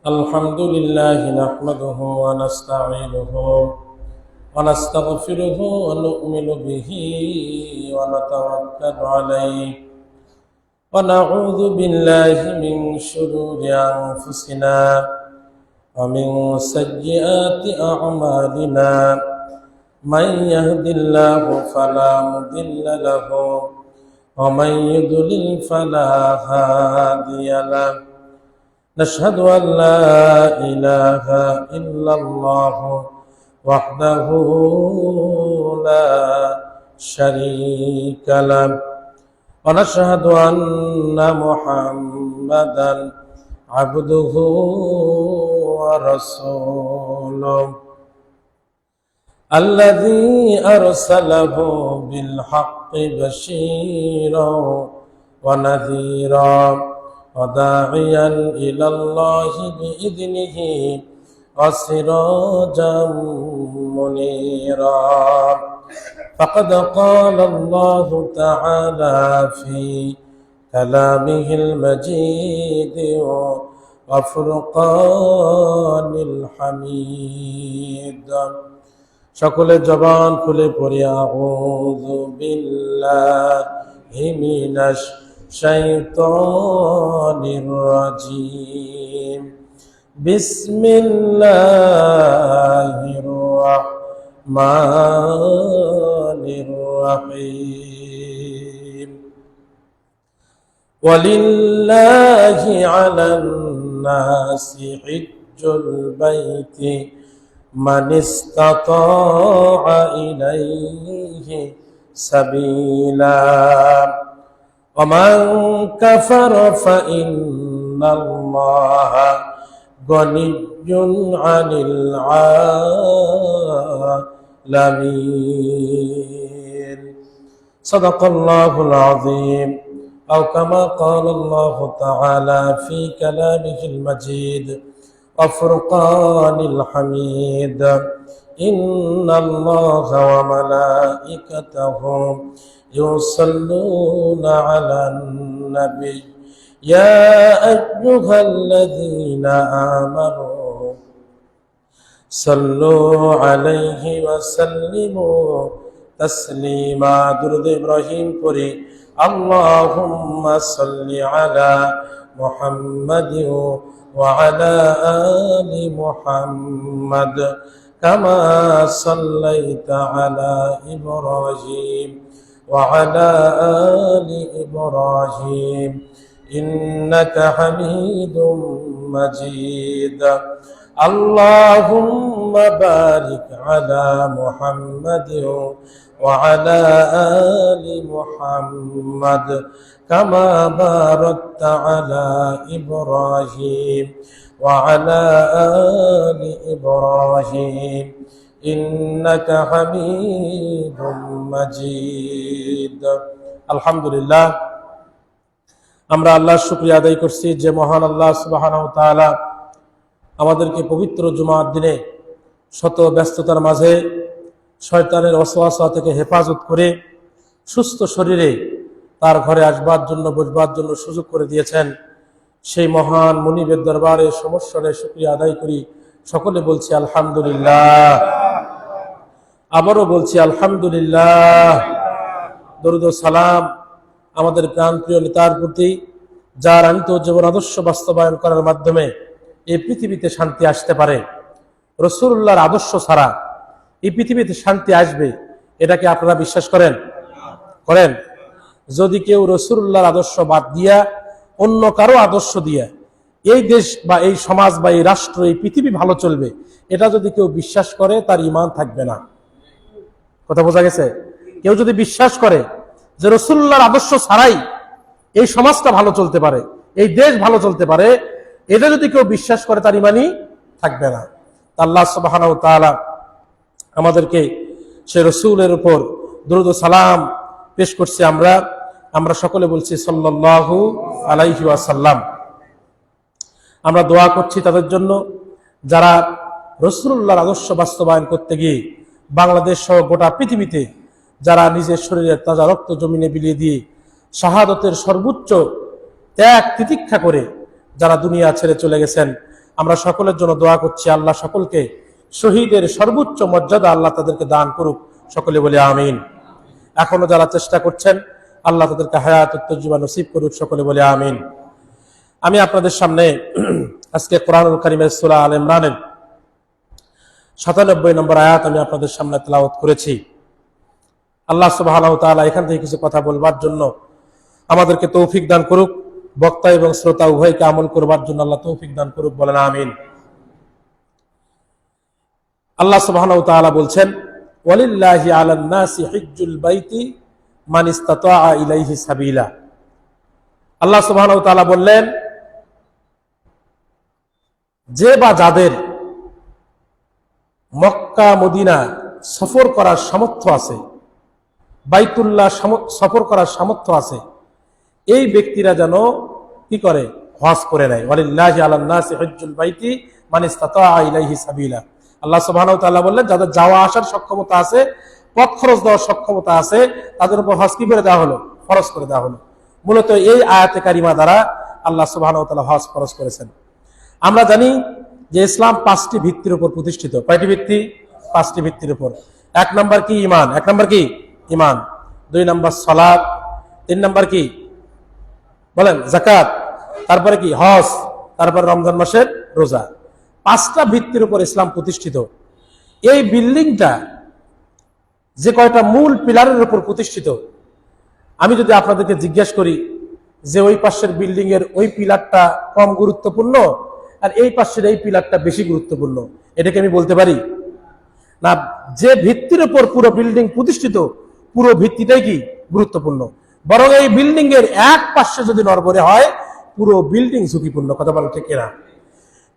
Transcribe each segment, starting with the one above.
الحمد لله نحمده ونستعينه ونستغفره ونؤمن به ونتوكل عليه ونعوذ بالله من شرور أنفسنا ومن سيئات أعمالنا من يهد الله فلا مضل له ومن يضلل فلا هادي له نشهد أن لا إله إلا الله وحده لا شريك له ونشهد أن محمدا عبده ورسوله الذي أرسله بالحق بشيرا ونذيرا وداعيا إلى الله بإذنه وسراجا منيرا فقد قال الله تعالى في كلامه المجيد وفرقان الحميد সকলে জবান খুলে পড়ি আউযু বিল্লাহি মিনাশ শাইতানির রাজিম বিসমিল্লাহির রাহমানির রহিম ওয়ালিল্লাহি আলান নাসি হিজ্জুল বাইতি মান ইসতাতাআ ইলাইহি সাবিলা ومن كفر فإن الله غني عن العالمين صدق الله العظيم أو كما قال الله تعالى في كلامه المجيد وفرقان الحميد إن الله وملائكته يصلون على النبي يا أيها الذين آمنوا صلوا عليه وسلموا تسليما درود إبراهيم قري اللهم صل على محمد وعلى آل محمد كما صليت على إبراهيم وعلى آل إبراهيم إنك حميد مجيد اللهم بارك على محمد وعلى آل محمد كما باركت على إبراهيم وعلى آل إبراهيم إنك حميد مجيد الحمد لله আমরা আল্লাহর শুকরিয়া আদায় করছি যে মহান আল্লাহ সুবহানাহু ওয়া তাআলা আমাদেরকে পবিত্র জুমার দিনে শত ব্যস্ততার মাঝে শয়তানের ওয়াসওয়াসা থেকে হেফাজত করে সুস্থ শরীরে তার ঘরে আসবার জন্য বসবার জন্য সুযোগ করে দিয়েছেন। সেই মহান মুনিবের দরবারে সমস্বরে শুকরিয়া আদায় করি। সকলে বলছি আলহামদুলিল্লাহ। আবারও বলছি আলহামদুলিল্লাহ। দরুদ ও সালাম আমাদের প্রাণপ্রিয় নেতার প্রতি, যার আনিত জীবন আদর্শ বাস্তবায়ন করার মাধ্যমে এই পৃথিবীতে শান্তি আসতে পারে। রাসূলুল্লাহর আদর্শ ছাড়া এই পৃথিবীতে শান্তি আসবে, এটাকে আপনারা বিশ্বাস করেন? যদি কেউ রাসূলুল্লাহর আদর্শ বাদ দিয়া অন্য কারো আদর্শ দিয়া এই দেশ বা এই সমাজ বা এই রাষ্ট্র এই পৃথিবী ভালো চলবে, এটা যদি কেউ বিশ্বাস করে তার ঈমান থাকবে না। কথা বোঝা গেছে? কেউ যদি বিশ্বাস করে যে রাসূলুল্লাহর আদর্শ ছাড়াই এই সমাজটা ভালো চলতে পারে, এই দেশ ভালো চলতে পারে, এটা যদি কেউ বিশ্বাস করে তার ঈমানই থাকবে না। আল্লাহ সুবহানাহু ওয়া তাআলা আমাদেরকে সে রাসূলের উপর দরুদ ও সালাম পেশ করছে। আমরা সকলে বলছি সাল্লাল্লাহু আলাইহি ওয়াসাল্লাম। আমরা দোয়া করছি তাদের জন্য যারা রাসূলুল্লাহর আদর্শ বাস্তবায়ন করতে গিয়ে বাংলাদেশ সহ গোটা পৃথিবীতে যারা নিজের শরীরের তাজা রক্ত জমিনে বিলিয়ে দিয়ে শাহাদতের সর্বোচ্চ ত্যাগ তিতিক্ষা করে যারা দুনিয়া ছেড়ে চলে গেছেন, আমরা সকলের জন্য দোয়া করছি, আল্লাহ সকলকে শহীদের সর্বোচ্চ মর্যাদা আল্লাহ তাদেরকে দান করুক, সকলে বলে আমিন। এখনো যারা চেষ্টা করছেন, আল্লাহ তাদেরকে হায়াতুত তাইয়্যিবা নসিব করুক, সকলে বলে আমিন। আমি আপনাদের সামনে আজকে কোরআনুল কারীমের সূরা আল ইমরানের 97 নম্বর আয়াত আমি আপনাদের সামনে তেলাওয়াত করেছি। আল্লাহ সুবহানাহু ওয়া তাআলা এখান থেকে কিছু কথা বলবার জন্য আমাদেরকে তৌফিক দান করুক, বক্তা এবং শ্রোতা উভয়কে আমল করবার জন্য আল্লাহ তৌফিক দান করুক, বলেন আমিন। আল্লাহ সুবহানাহু ওয়া তাআলা বলছেন, ওয়ালিল্লাহি আলান নাসি হিজ্জুল বাইতি মান ইসতাতাআ ইলাইহি সাবিলা। আল্লাহ সুবহানাহু ওয়া তাআলা বললেন, যে বা যাদের মক্কা মদিনা সফর করার সামর্থ্য আছে, বাইতুল্লাহ সফর করার সামর্থ্য আছে, এই ব্যক্তিরা যেন কি করে, হজ করে নেয়। ওয়ালিল্লাহি আলান নাসি হিজ্জুল বাইতি মান ইসতাতাআ ইলাইহি সাবিলা। আল্লাহ সুবহানাহু ওয়া তাআলা বললেন, যাদের যাওয়া আসার সক্ষমতা আছে, পথ খরচ দেওয়ার সক্ষমতা আছে, তাদের উপর হজ কি করে দেওয়া হলো, ফরজ করে দেওয়া হলো। মূলত এই আয়াতে কারিমা দ্বারা আল্লাহ সুবহানাহু ওয়া তাআলা হজ ফরজ করেছেন। আমরা জানি যে ইসলাম 5টি ভিত্তির উপর প্রতিষ্ঠিত। কয়টি ভিত্তি? 5টি ভিত্তির উপর। 1 নম্বর কি? ঈমান। 1 নম্বর কি? ঈমান। 2 নম্বর সালাত। 3 নম্বর কি বলেন? যাকাত। তারপরে কি? হজ। তারপরে রমজান মাসের রোজা। 5টা ভিত্তির উপর ইসলাম প্রতিষ্ঠিত। এই বিল্ডিংটা যে কয়টা মূল পিলারের উপর প্রতিষ্ঠিত, আমি যদি আপনাদেরকে জিজ্ঞেস করি যে ওই পাশের বিল্ডিং এর ওই পিলারটা কম গুরুত্বপূর্ণ আর এই পাশের এই পিলারটা বেশি গুরুত্বপূর্ণ, এটাকে আমি বলতে পারি না? যে ভিত্তির উপর পুরো বিল্ডিং প্রতিষ্ঠিত, পুরো ভিত্তিটাই কি গুরুত্বপূর্ণ। বরং এই বিল্ডিং এর এক পাশে যদি নড়বড়ে হয়, পুরো বিল্ডিং ঝুঁকিপূর্ণ। কথা বলা ঠিক কিনা?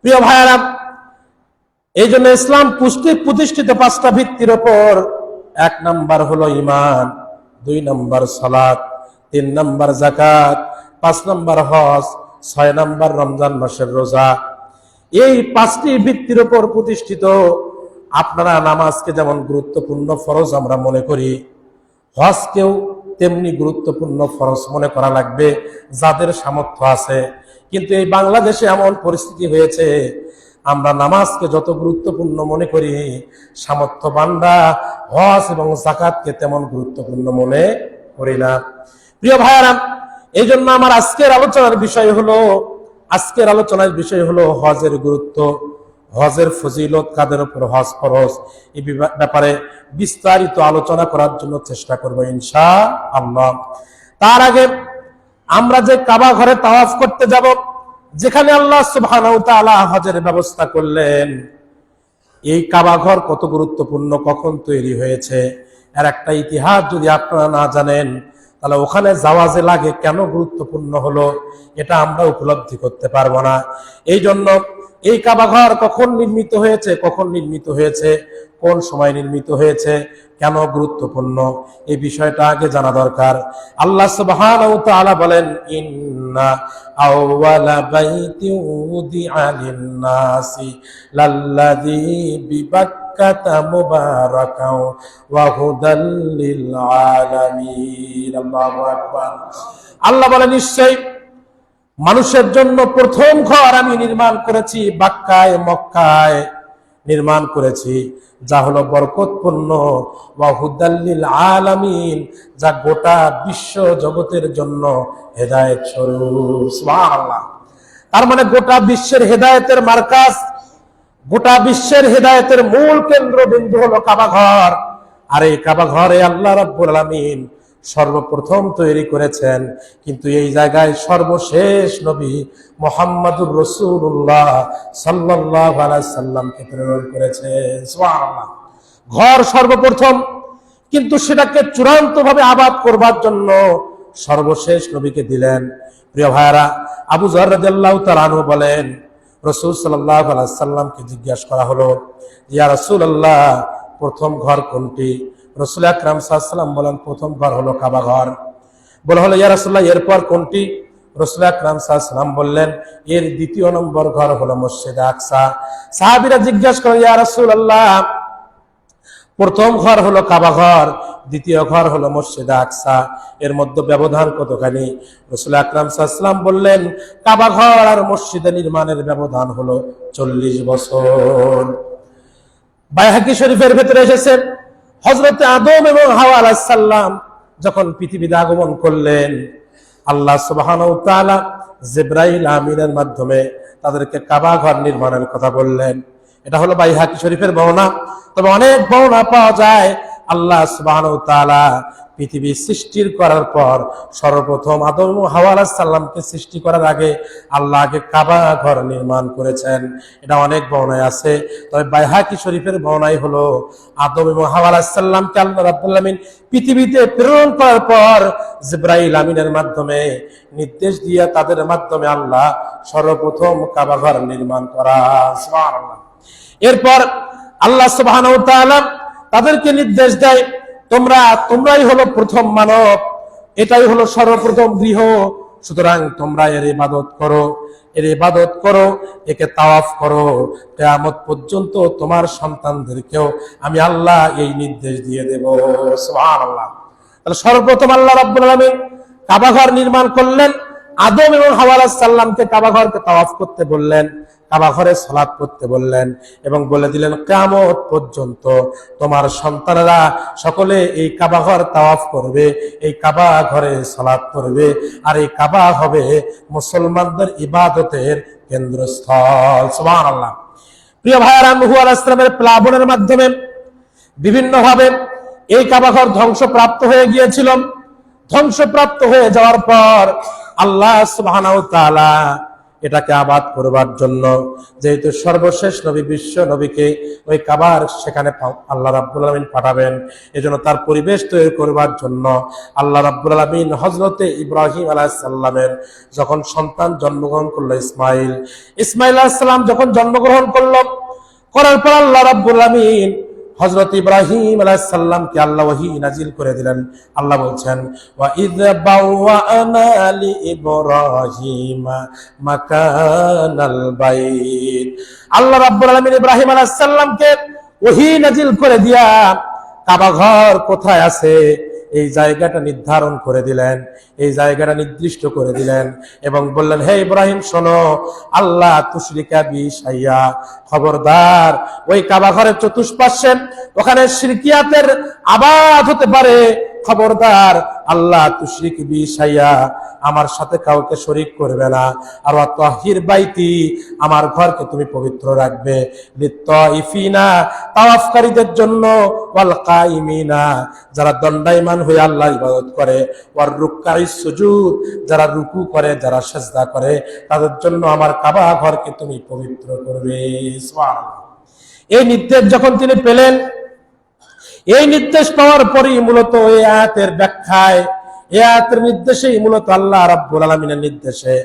প্রিয় ভাইয়ারা, এই জন্য ইসলাম প্রতিষ্ঠিত 5টা ভিত্তির উপর। 1 নম্বর হলো ঈমান, 2 নম্বর সালাত, 3 নম্বর যাকাত, 5 নম্বর হজ, 6 নম্বর রমজান মাসের রোজা। এই 5টি ভিত্তির উপর প্রতিষ্ঠিত। আপনারা নামাজকে যেমন গুরুত্বপূর্ণ ফরজ আমরা মনে করি, হজকেও তেমনি গুরুত্বপূর্ণ ফরজ মনে করা লাগবে যাদের সামর্থ্য আছে। কিন্তু এই বাংলাদেশে এমন পরিস্থিতি হয়েছে, আমরা নামাজকে যত গুরুত্বপূর্ণ মনে করি, সামর্থ্যবানরা হজ এবং যাকাতকে তেমন গুরুত্বপূর্ণ মনে করি না। প্রিয় ভাইয়ারা, এই জন্য আমার আজকের আলোচনার বিষয় হলো হজের গুরুত্ব, হজের ফজিলত, কাদের উপর হজ ফরজ, এই ব্যাপারে বিস্তারিত আলোচনা করার জন্য চেষ্টা করব ইনশাআল্লাহ। তার আগে আমরা যে কাবা ঘরে তাওয়াফ করতে যাব, যেখানে আল্লাহ সুবহানাহু ওয়া তাআলা হজের ব্যবস্থা করলেন, এই কাবা ঘর কত গুরুত্বপূর্ণ, কখন তৈরি হয়েছে, এর একটা ইতিহাস যদি আপনারা না জানেন, তাহলে ওখানে যাওয়া যে লাগে কেন গুরুত্বপূর্ণ হলো, এটা আমরা উপলব্ধি করতে পারবো না। এই জন্য এই কাবা ঘর কখন নির্মিত হয়েছে, কোন সময় নির্মিত হয়েছে, কেন গুরুত্বপূর্ণ, এই বিষয়টা আগে জানা দরকার। আল্লাহ সুবহানাহু ওয়া তাআলা বলেন, ইন্না আউওয়ালা বাইতি উদিআ লিন-নাসি লাল্লাযী বিবাক্কাতা মুবারাকাও ওয়া হুদাল লিল আলামিন। আল্লাহু আকবার। আল্লাহ বলেন, নিশ্চয় মানুষের জন্য প্রথম ঘর আমি নির্মাণ করেছি, বাক্কায় মক্কায় নির্মাণ করেছি, যা হলো বরকতপূর্ণ, ওয়া হুদাল লিল আলামিন, যা গোটা বিশ্ব জগতের জন্য হেদায়েত স্বরূপ। সুবহানাল্লাহ। তার মানে গোটা বিশ্বের হেদায়েতের মার্কাজ, গোটা বিশ্বের হেদায়েতের মূল কেন্দ্রবিন্দু হলো কাবা ঘর। আর এই কাবা ঘরে আল্লাহ রাব্বুল আলামিন সর্বপ্রথম তৈরি করেছেন, কিন্তু এই জায়গায় সর্বশেষ নবী মুহাম্মদুর রাসূলুল্লাহ সাল্লাল্লাহু আলাইহি সাল্লামকে প্রেরণ করেছেন। সুবহানাল্লাহ। ঘর সর্বপ্রথম, কিন্তু সেটাকে চূড়ান্তভাবে আবাদ করবার জন্য সর্বশেষ নবীকে দিলেন। প্রিয় ভাইয়ারা, আবু যর রাদিয়াল্লাহু তাআলা আনহু বলেন, রাসূল সাল্লাল্লাহু আলাইহি সাল্লামকে জিজ্ঞাসা করা হলো, ইয়া রাসূলুল্লাহ, প্রথম ঘর কোনটি? রাসূল আকরাম সাল্লাল্লাহু আলাইহি সাল্লাম বলেন, প্রথম ঘর হলো কাবা ঘর। বলা হলো, ইয়া রাসূলুল্লাহ, এরপর কোনটি? রাসূল আকরাম সাল্লাল্লাহু আলাইহি সাল্লাম বললেন, এর দ্বিতীয় নম্বর ঘর হলো মসজিদে আকসা। সাহাবীরা জিজ্ঞাসা করে, ইয়া রাসূলুল্লাহ, প্রথম ঘর হলো কাবা ঘর, দ্বিতীয় ঘর হলো মসজিদে আকসা। এর মধ্যে ব্যবধান কতখানি? রাসূল আকরাম সাল্লাল্লাহু আলাইহি ওয়াসাল্লাম বললেন, কাবা ঘর আর মসজিদে নির্মাণের ব্যবধান হলো 40 বছর। বাইহাকি শরীফের ভেতরে এসেছে, হযরত আদম এবং হাওয়া আলাইহিস সালাম যখন পৃথিবীতে আগমন করলেন, আল্লাহ সুবহানাহু ওয়া তাআলা জিবরাইল আমিনের মাধ্যমে তাদেরকে কাবা ঘর নির্মাণের কথা বললেন। এটা হলো বাইহাকি শরীফের বর্ণনা। তবে অনেক বর্ণনা পাওয়া যায় আল্লাহ সুবহানাহু ওয়া তাআলা পৃথিবী সৃষ্টির করার পর সর্বপ্রথম আদম ও হাওয়া আলাইহিস সালামকে সৃষ্টি করার আগে আল্লাহ আগে কাবা ঘর নির্মাণ করেছেন। এটা অনেক বর্ণনায় আছে। তবে বাইহাকি শরীফের বর্ণনাই হলো আদম এবং হাওয়া আলাইহিস সালামকে আল্লাহ রাব্বুল আলামিন পৃথিবীতে প্রেরণ করার পর জিবরাইল আমিনের মাধ্যমে নির্দেশ দিয়ে তাদের মাধ্যমে আল্লাহ সর্বপ্রথম কাবা ঘর নির্মাণ করা। সুবহানাল্লাহ। এরপর আল্লাহ সুবহানাহু ওয়া তাআলা তাদেরকে নির্দেশ দেয়, তোমরাই হলো প্রথম মানব, এটাই হলো সর্বপ্রথম গৃহ, সুতরাং তোমরা এর ইবাদত করো, একে তাওয়াফ করো, কিয়ামত পর্যন্ত তোমার সন্তানদেরকেও আমি আল্লাহ এই নির্দেশ দিয়ে দেব। সুবহানাল্লাহ। তাহলে সর্বপ্রথম আল্লাহ রাব্বুল আলামিন কাবা ঘর নির্মাণ করলেন, আদম এবং হাওয়া আলাইহিস সালামকে কাবা ঘরকে তাওয়াফ করতে বললেন, কাবা ঘরে সালাত করতে বললেন এবং বলে দিলেন, কিয়ামত পর্যন্ত তোমার সন্তানেরা সকলে এই কাবা ঘর তাওয়াফ করবে, এই কাবা ঘরে সালাত করবে, আর এই কাবা হবে মুসলমানদের ইবাদতের কেন্দ্রস্থল। সুবহানাল্লাহ। প্রিয় ভাইয়েরা, নূহ আলাইহিস সালামের প্লাবনের মাধ্যমে বিভিন্নভাবে এই কাবা ঘর ধ্বংসপ্রাপ্ত হয়ে গিয়েছিল। ধ্বংসপ্রাপ্ত হয়ে যাওয়ার পর আল্লাহ সুবহানাহু ওয়া তাআলা এটাকে আবাদ করবার জন্য, যেহেতু সর্বশেষ নবী, বিশ্ব নবীকে ওই কাবার সেখানে আল্লাহ রাব্বুল আলামিন পাঠাবেন, এজন্য তার পরিবেশ তৈরি করবার জন্য আল্লাহ রাব্বুল আলামিন হযরতে ইব্রাহিম আলাইহিস সালামের যখন সন্তান জন্মগ্রহণ করলো, ইসমাঈল আলাইহিস সালাম যখন জন্মগ্রহণ করার পর আল্লাহ রাব্বুল আলামিন হযরত ইব্রাহিম আলাইহিস সালামকে আল্লাহ ওহী নাজিল করে দিলেন। আল্লাহ বলছেন, ওয়া ইয বাওয়ানা লি ইব্রাহিমা মাকানাল বাইত। আল্লাহ রাব্বুল আলামিন ইব্রাহিম আলাইহিস সালামকে ওহী নাজিল করে দিয়া কাবা ঘর কোথায় আছে এই জায়গাটা নির্ধারণ করে দিলেন, এই জায়গাটা নির্দিষ্ট করে দিলেন এবং বললেন, হে ইব্রাহিম শোনো, আল্লাহ তুশরিকা বি শাইয়া, খবরদার ওই কাবা ঘরের চতুষ্পার্শ্বে ওখানে শিরকিয়াতের আবাদ হতে পারে, খবরদার আল্লাহ তুশরিক বি শাইয়া, আমার সাথে কাউকে শরীক করবে না। আর তাহির বাইতি, আমার ঘরকে তুমি পবিত্র রাখবে, লিত্তাইফিনা, তাওয়াফকারীদের জন্য, ওয়াল কাইমিনা, যারা দণ্ডায়মান হয়ে আল্লাহর ইবাদত করে, ওয়ার রুকআইস সুজুদ, যারা রুকু করে, যারা সিজদা করে, তাদের জন্য আমার কাবা ঘরকে তুমি পবিত্র করবে। সুবহানাল্লাহ। এই নির্দেশ যখন তিনি পেলেন, এই নির্দেশ পাওয়ার পরেই মূলত এই আয়াতের ব্যাখ্যায়, এই আয়াতের নির্দেশেই মূলত আল্লাহ রাব্বুল আলামিনের নির্দেশে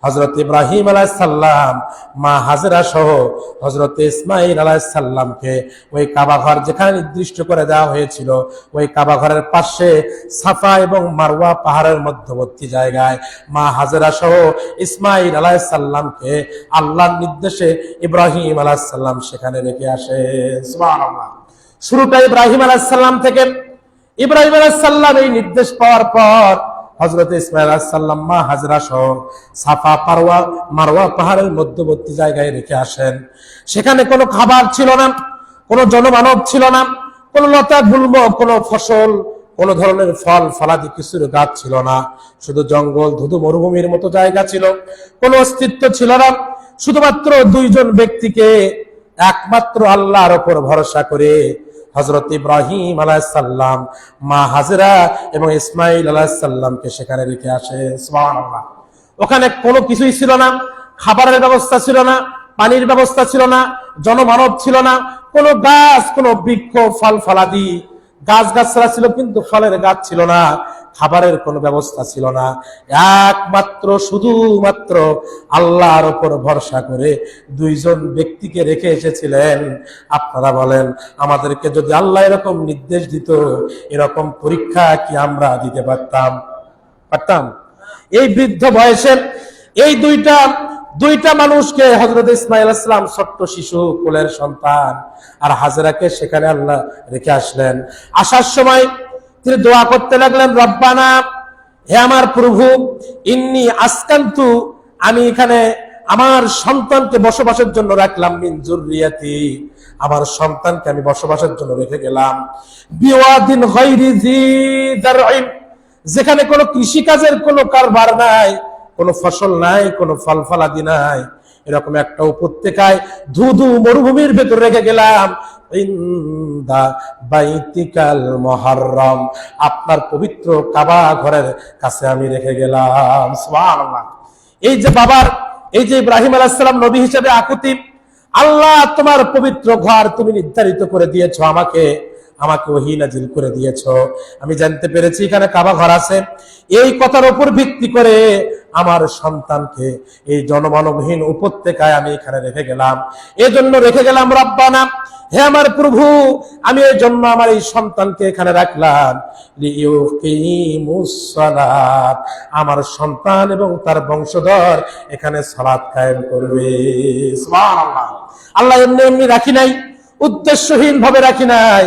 হযরত ইব্রাহিম আলাইহিস সালাম, মা হাজেরা সহ হযরত ইসমাঈল আলাইহিস সালামকে ওই কাবা ঘর যেখানে নির্দিষ্ট করে দেওয়া হয়েছিল, ওই কাবা ঘরের পাশে সাফা এবং মারওয়া পাহাড়ের মধ্যবর্তী জায়গায় মা হাজেরা সহ ইসমাঈল আলাইহিস সালামকে আল্লাহর নির্দেশে ইব্রাহিম আলাইহিস সালাম সেখানে রেখে আসে। সুবহানাল্লাহ। শুরুটা ইব্রাহিম আলাইহিস সালাম থেকে। ইব্রাহিম আলাইহিস সালাম এই নির্দেশ পাওয়ার পর হযরত ইসমাঈল আলাইহিস সালাম মা হাজরা সহ সাফা মারওয়া পাহাড়ের মধ্যবর্তী জায়গায় রেখে আসেন। সেখানে কোনো খাবার ছিল না, কোনো জনমানব ছিল না, কোনো লতা গুল্ম, কোনো ফসল, কোনো ধরনের ফল ফলাদি কিছুর গাছ ছিল না, শুধু জঙ্গল, ধুধু মরুভূমির মতো জায়গা ছিল, কোনো অস্তিত্ব ছিল না। শুধুমাত্র দুইজন ব্যক্তিকে একমাত্র আল্লাহর উপর ভরসা করে হযরত ইব্রাহিম আলাইহিস সালাম, মা হাজরা এবং ইসমাঈল আলাইহিস সালামকে সেখানে রেখে আসে। সুবহানাল্লাহ। ওখানে কোনো কিছুই ছিল না, খাবারের ব্যবস্থা ছিল না, পানির ব্যবস্থা ছিল না, জনমানব ছিল না, কোনো গাছ, কোনো বৃক্ষ, ফল ফলাদি, গাছগাছরা ছিল কিন্তু ফলের গাছ ছিল না, খাবারের কোনো ব্যবস্থা ছিল না। একমাত্র শুধুমাত্র আল্লাহর উপর ভরসা করে দুইজন ব্যক্তিকে রেখে এসেছিলেন। আপনারা বলেন, আমাদেরকে যদি আল্লাহ এরকম নির্দেশ দিত, এরকম পরীক্ষা কি আমরা দিতে পারতাম? এই বৃদ্ধ বয়সে এই দুইটা দুইটা মানুষকে, হযরত ইসমাঈল আলাইহিস সালাম ছোট্ট শিশু, কোলের সন্তান, আর হাজেরাকে সেখানে আল্লাহ রেখে আসলেন। আসার সময় তিনি দোয়া করতে লাগলেন, রব্বানা, হে আমার প্রভু, ইন্নী আসকান্তু, আমি এখানে আমার সন্তানকে বসবাসের জন্য রাখলাম, মিন যুররিয়াতি, আমার সন্তানকে আমি বসবাসের জন্য রেখে গেলাম, বিওয়াদিন গায়রি যী যারইন, যেখানে কোনো কৃষিকাজের কোনো কারবার নাই, কোনো ফসল নাই, কোনো ফল ফলাদি নাই, এরকম একটা উপত্যকায় ধুধু মরুভূমির ভেতর রেখে গেলাম, ইনদা বাইতিকাল মুহাররম, আপনার পবিত্র কাবা ঘরের কাছে আমি রেখে গেলাম। সুবহানাল্লাহ। এই যে বাবার, এই যে ইব্রাহিম আলাইহিস সালাম নবী হিসেবে আকুতি, আল্লাহ তোমার পবিত্র ঘর তুমি নির্ধারিত করে দিয়েছো, আমাকে ওহী নাজিল করে দিয়েছো, আমি জানতে পেরেছি এখানে কাবা ঘর আছে। এই কথার উপর ভিত্তি করে আমার সন্তানকে এই জনমানবহীন উপত্যকায় আমি এখানে রেখে গেলাম। এজন্য রেখে গেলাম, রব্বানা, হে আমার প্রভু, আমি এই জন্য আমার এই সন্তানকে এখানে রাখলাম, লিইউকিমুস সালাত, আমার সন্তান এবং তার বংশধর এখানে সালাত কায়েম করবে। সুবহানাল্লাহ। আল্লাহ এমনি এমনি রাখি নাই, উদ্দেশ্যহীন ভাবে রাখি নাই।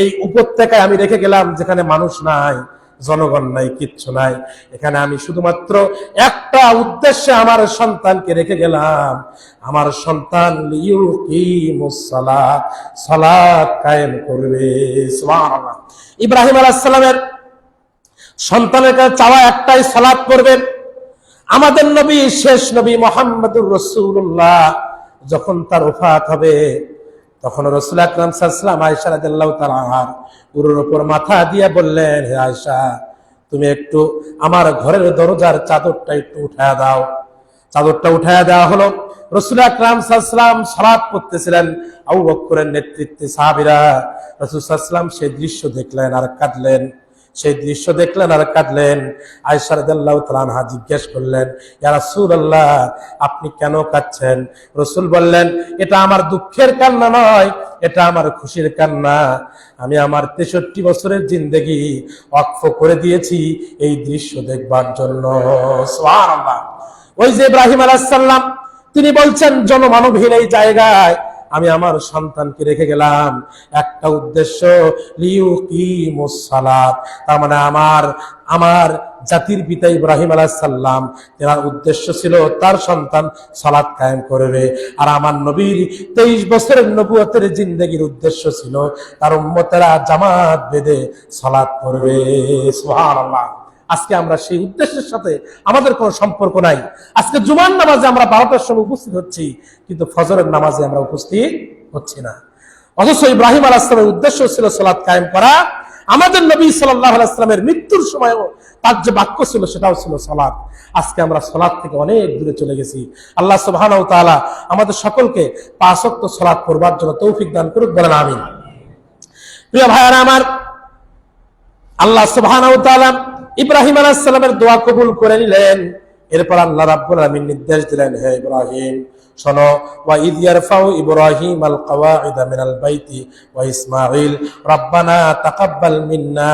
এই উপত্যকায় আমি রেখে গেলাম যেখানে মানুষ নাই, জনগণ নাই, কিচ্ছু নাই, এখানে আমি শুধুমাত্র একটা উদ্দেশ্যে আমার সন্তানকে রেখে গেলাম, আমার সন্তান লিইউকিমুস সালাত, সালাত কায়েম করবে। সুবহানাল্লাহ। ইব্রাহিম আলাইহিস সালামের সন্তানের কাছে চাওয়া একটাই, সালাত করবেন। আমাদের নবী, শেষ নবী মুহাম্মদুর রাসূলুল্লাহ যখন তার ওফাত হবে, তখন রাসূল আকরাম সাল্লাল্লাহু আলাইহি ওয়াসাল্লাম আয়েশা রাদিয়াল্লাহু তাআলা আনহার উরুর উপর মাথা দিয়ে বললেন, হে আয়েশা, তুমি একটু আমার ঘরের দরজার চাদরটা একটু উঠায়া দাও। চাদরটা উঠায়া দেওয়া হলো। রাসূল আকরাম সাল্লাল্লাহু আলাইহি ওয়াসাল্লাম সালাত করতেছিলেন, আবু বকরের নেতৃত্বে সাহাবীরা, রাসূল সাল্লাল্লাহু আলাইহি ওয়াসাল্লাম সেই দৃশ্য দেখলেন আর কাঁদলেন। সেই দৃশ্য দেখলেন আর কাঁদলেন। আয়েশা রাদিয়াল্লাহু তাআলা আনহা জিজ্ঞেস করলেন, ইয়া রাসূলুল্লাহ, আপনি কেন কাঁদছেন? রাসূল বললেন, এটা আমার দুঃখের কান্না নয়, এটা আমার খুশির কান্না। আমি আমার 63 বছরের জিন্দেগি ওয়াকফ করে দিয়েছি এই দৃশ্য দেখবার জন্য। সুবহানাল্লাহ। ওই যে ইব্রাহিম আলাইহিস সালাম, তিনি বলছেন, জনমানবহীন এই জায়গায় আমি আমার সন্তানকে রেখে গেলাম, একটা উদ্দেশ্য, লিইউকিমুস সালাত, তার মানে আমার জাতির পিতা ইব্রাহিম আলাইহিস সালাম, তার উদ্দেশ্য ছিল তার সন্তান সালাত কায়েম করবে। আর আমার নবীর 23 বছরের নবুয়তের জিন্দেগির উদ্দেশ্য ছিল তার উম্মতেরা জামাত বেঁধে সালাত করবে। সুবহানাল্লাহ। আজকে আমরা সেই উদ্দেশ্যের সাথে আমাদের কোনো সম্পর্ক নাই। আজকে জুমার নামাজে আমরা 12টার সময় উপস্থিত হচ্ছি, কিন্তু ফজরের নামাজে আমরা উপস্থিত হচ্ছি না। অথচ ইব্রাহিম আলাইহিস সালামের উদ্দেশ্য ছিল সালাত কায়েম করা। আমাদের নবী সাল্লাল্লাহু আলাইহি ওয়াসাল্লামের মৃত্যুর সময়ও তার যে বাক্য ছিল সেটাও ছিল সালাত। আজকে আমরা সালাত থেকে অনেক দূরে চলে গেছি। আল্লাহ সুবহানাহু ওয়া তাআলা আমাদের সকলকে 5 ওয়াক্ত সালাত পড়বার জন্য তৌফিক দান করুক, বলেন আমিন। প্রিয় ভাইরা আমার, আল্লাহ সুবহানাহু ওয়া তাআলা ইব্রাহিম আলাইহিস সালামের দোয়া কবুল করে নিলেন। এরপর আল্লাহ রাব্বুল আলামিন নির্দেশ দিলেন, হে ইব্রাহিম, শোনো, ওয়া ইয ইয়ারফাউ ইব্রাহিম আল কওয়াইদা মিনাল বাইতি ওয়া ইসমাঈল রাব্বানা তাকাব্বাল মিন্না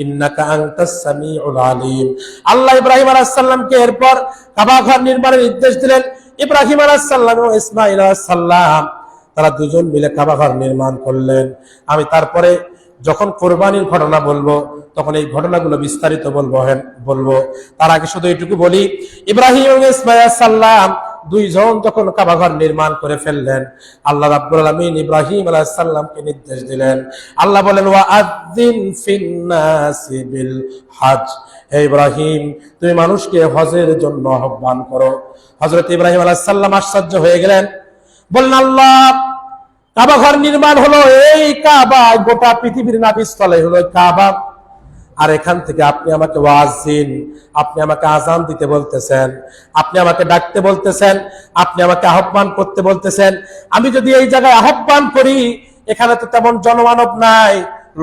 ইন্নাকা আনতাস সামিউল আলিম। আল্লাহ ইব্রাহিম আলাইহিস সালামকে এরপর কাবা ঘর নির্মাণের নির্দেশ দিলেন। ইব্রাহিম আলাইহিস সালাম ও ইসমাঈল আলাইহিস সালাম তারা দুজন মিলে কাবা ঘর নির্মাণ করলেন। আমি তারপরে যখন কোরবানির ঘটনা বলবো তখন এই ঘটনাগুলো বিস্তারিত বলবো। তার আগে শুধু এইটুকু বলি, ইব্রাহিম এবং ইসমাঈল আলাইহিস সালাম দুইজন যখন কাবা ঘর নির্মাণ করে ফেললেন, আল্লাহ রাব্বুল আলামিন ইব্রাহিম আলাইহিস সালামকে নির্দেশ দিলেন। আল্লাহ বলেন, ওয়া আযযিন ফিন-নাসি বিল হজ, হে ইব্রাহিম, তুমি মানুষকে হজের জন্য আহ্বান করো। হযরত ইব্রাহিম আলাইহিস সালাম আশ্চর্য হয়ে গেলেন, বললেন, আল্লাহ, কাবা ঘর নির্মাণ হলো, এই কাবা গোটা পৃথিবীর নাভিস্থলে হলো কাবা, আর এখান থেকে আপনি আমাকে ওয়াজিন, আপনি আমাকে আযান দিতে বলতেছেন, আপনি আমাকে ডাকতে বলতেছেন, আপনি আমাকে আহ্বান করতে বলতেছেন। আমি যদি এই জায়গায় আহ্বান করি, এখানে তো তেমন জনমানব নাই,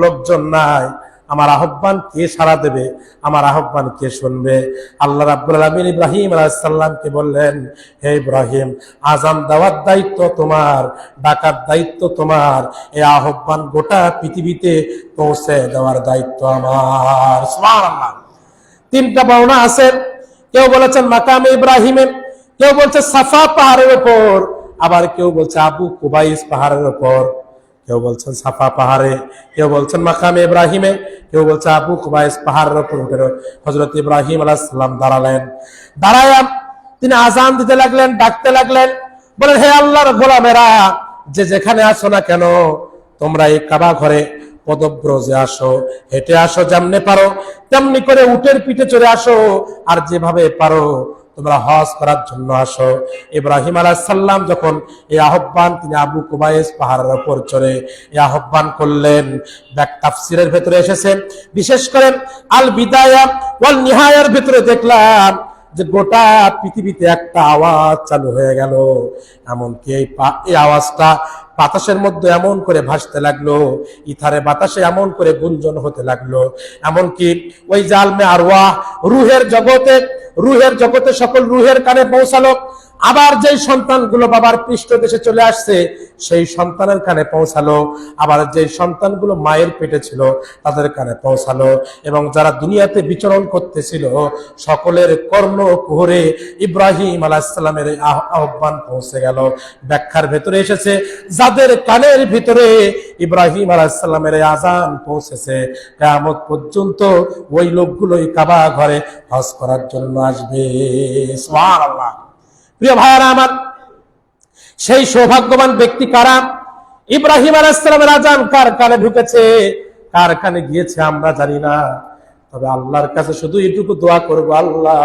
লোকজন নাই, আমার আহ্বান কে সাড়া দেবে? আমার আহ্বান কে শুনবে? আল্লাহ রাব্বুল আলামিন ইব্রাহিম আলাইহিস সালামকে বললেন, হে ইব্রাহিম, আযান দেওয়ার দায়িত্ব তোমার, ডাকার দায়িত্ব তোমার, এই আহ্বান গোটা পৃথিবীতে পৌঁছে দেওয়ার দায়িত্ব আমার। সুবহানাল্লাহ। 3টা বর্ণনা আছে। কেউ বলেছেন মাকামে ইব্রাহিমে, কেউ বলছে সাফা পাহাড়ের উপর, আবার কেউ বলছে আবু কুবাইস পাহাড়ের উপর, কেউ বলছেন সাফা পাহাড়ে, কেউ বলছেন মাকামে ইব্রাহিমে, কেউ বলছে আবু কুবাইস পাহাড়ের উপর হযরত ইব্রাহিম আলাইহিস সালাম দাঁড়ালেন। দাঁড়ায়া তিনি আজান দিতে লাগলেন, ডাকতে লাগলেন, বলেন হে আল্লাহর গোলামেরা, যে যেখানে আসো না কেন, তোমরা এই কাবা ঘরে পদব্রজে আসো, হেঁটে আসো, যেমনে পারো তেমনি করে উটের পিঠে চড়ে আসো, আর যেভাবে পারো তোমরা হজ করার জন্য আসো। ইব্রাহিম আলাইহিস সালাম যখন এই আহ্বান, তিনি আবু কুবাইস পাহাড়ের উপর চড়ে এই আহ্বান করলেন, তাফসীরের ভেতরে এসেছে, বিশেষ করে আল বিদায়া ওয়াল নিহায়ার ভেতরে দেখলাম যে গোটা পৃথিবীতে একটা আওয়াজ চালু হয়ে গেল। এমনকি এই আওয়াজটা বাতাসের মধ্যে এমন করে ভাসতে লাগলো, ইথারে বাতাসে এমন করে গুঞ্জন হতে লাগলো, এমনকি ওই জালমে আরওয়াহ রুহের জগতে সকল রুহের কানে পৌঁছালো। আবার যেই সন্তানগুলো বাবার পৃষ্ঠদেশে চলে আসছে সেই সন্তানের কানে পৌঁছালো, আবার যেই সন্তানগুলো মায়ের পেটে ছিল তাদের কানে পৌঁছালো, এবং যারা দুনিয়াতে বিচরণ করতেছিল সকলের কর্ণ কুহরে ইব্রাহিম আলাইহিস সালামের আহ্বান পৌঁছে গেল। ব্যাখ্যার ভেতরে এসেছে, যাদের কানের ভিতরে ইব্রাহিম আলাইহিস সালামের আযান পৌঁছেছে, কিয়ামত পর্যন্ত ওই লোকগুলোই কাবা ঘরে হজ করার জন্য আসবে। সুবহানাল্লাহ। প্রিয় ভাইরা আমার, সেই সৌভাগ্যবান ব্যক্তি কারা? ইব্রাহিম আলাইহিস সালামের আযান কার কানে ঢুকেছে, কার কানে গিয়েছে আমরা জানি না, তবে আল্লাহর কাছে শুধু এইটুকু দোয়া করব, আল্লাহ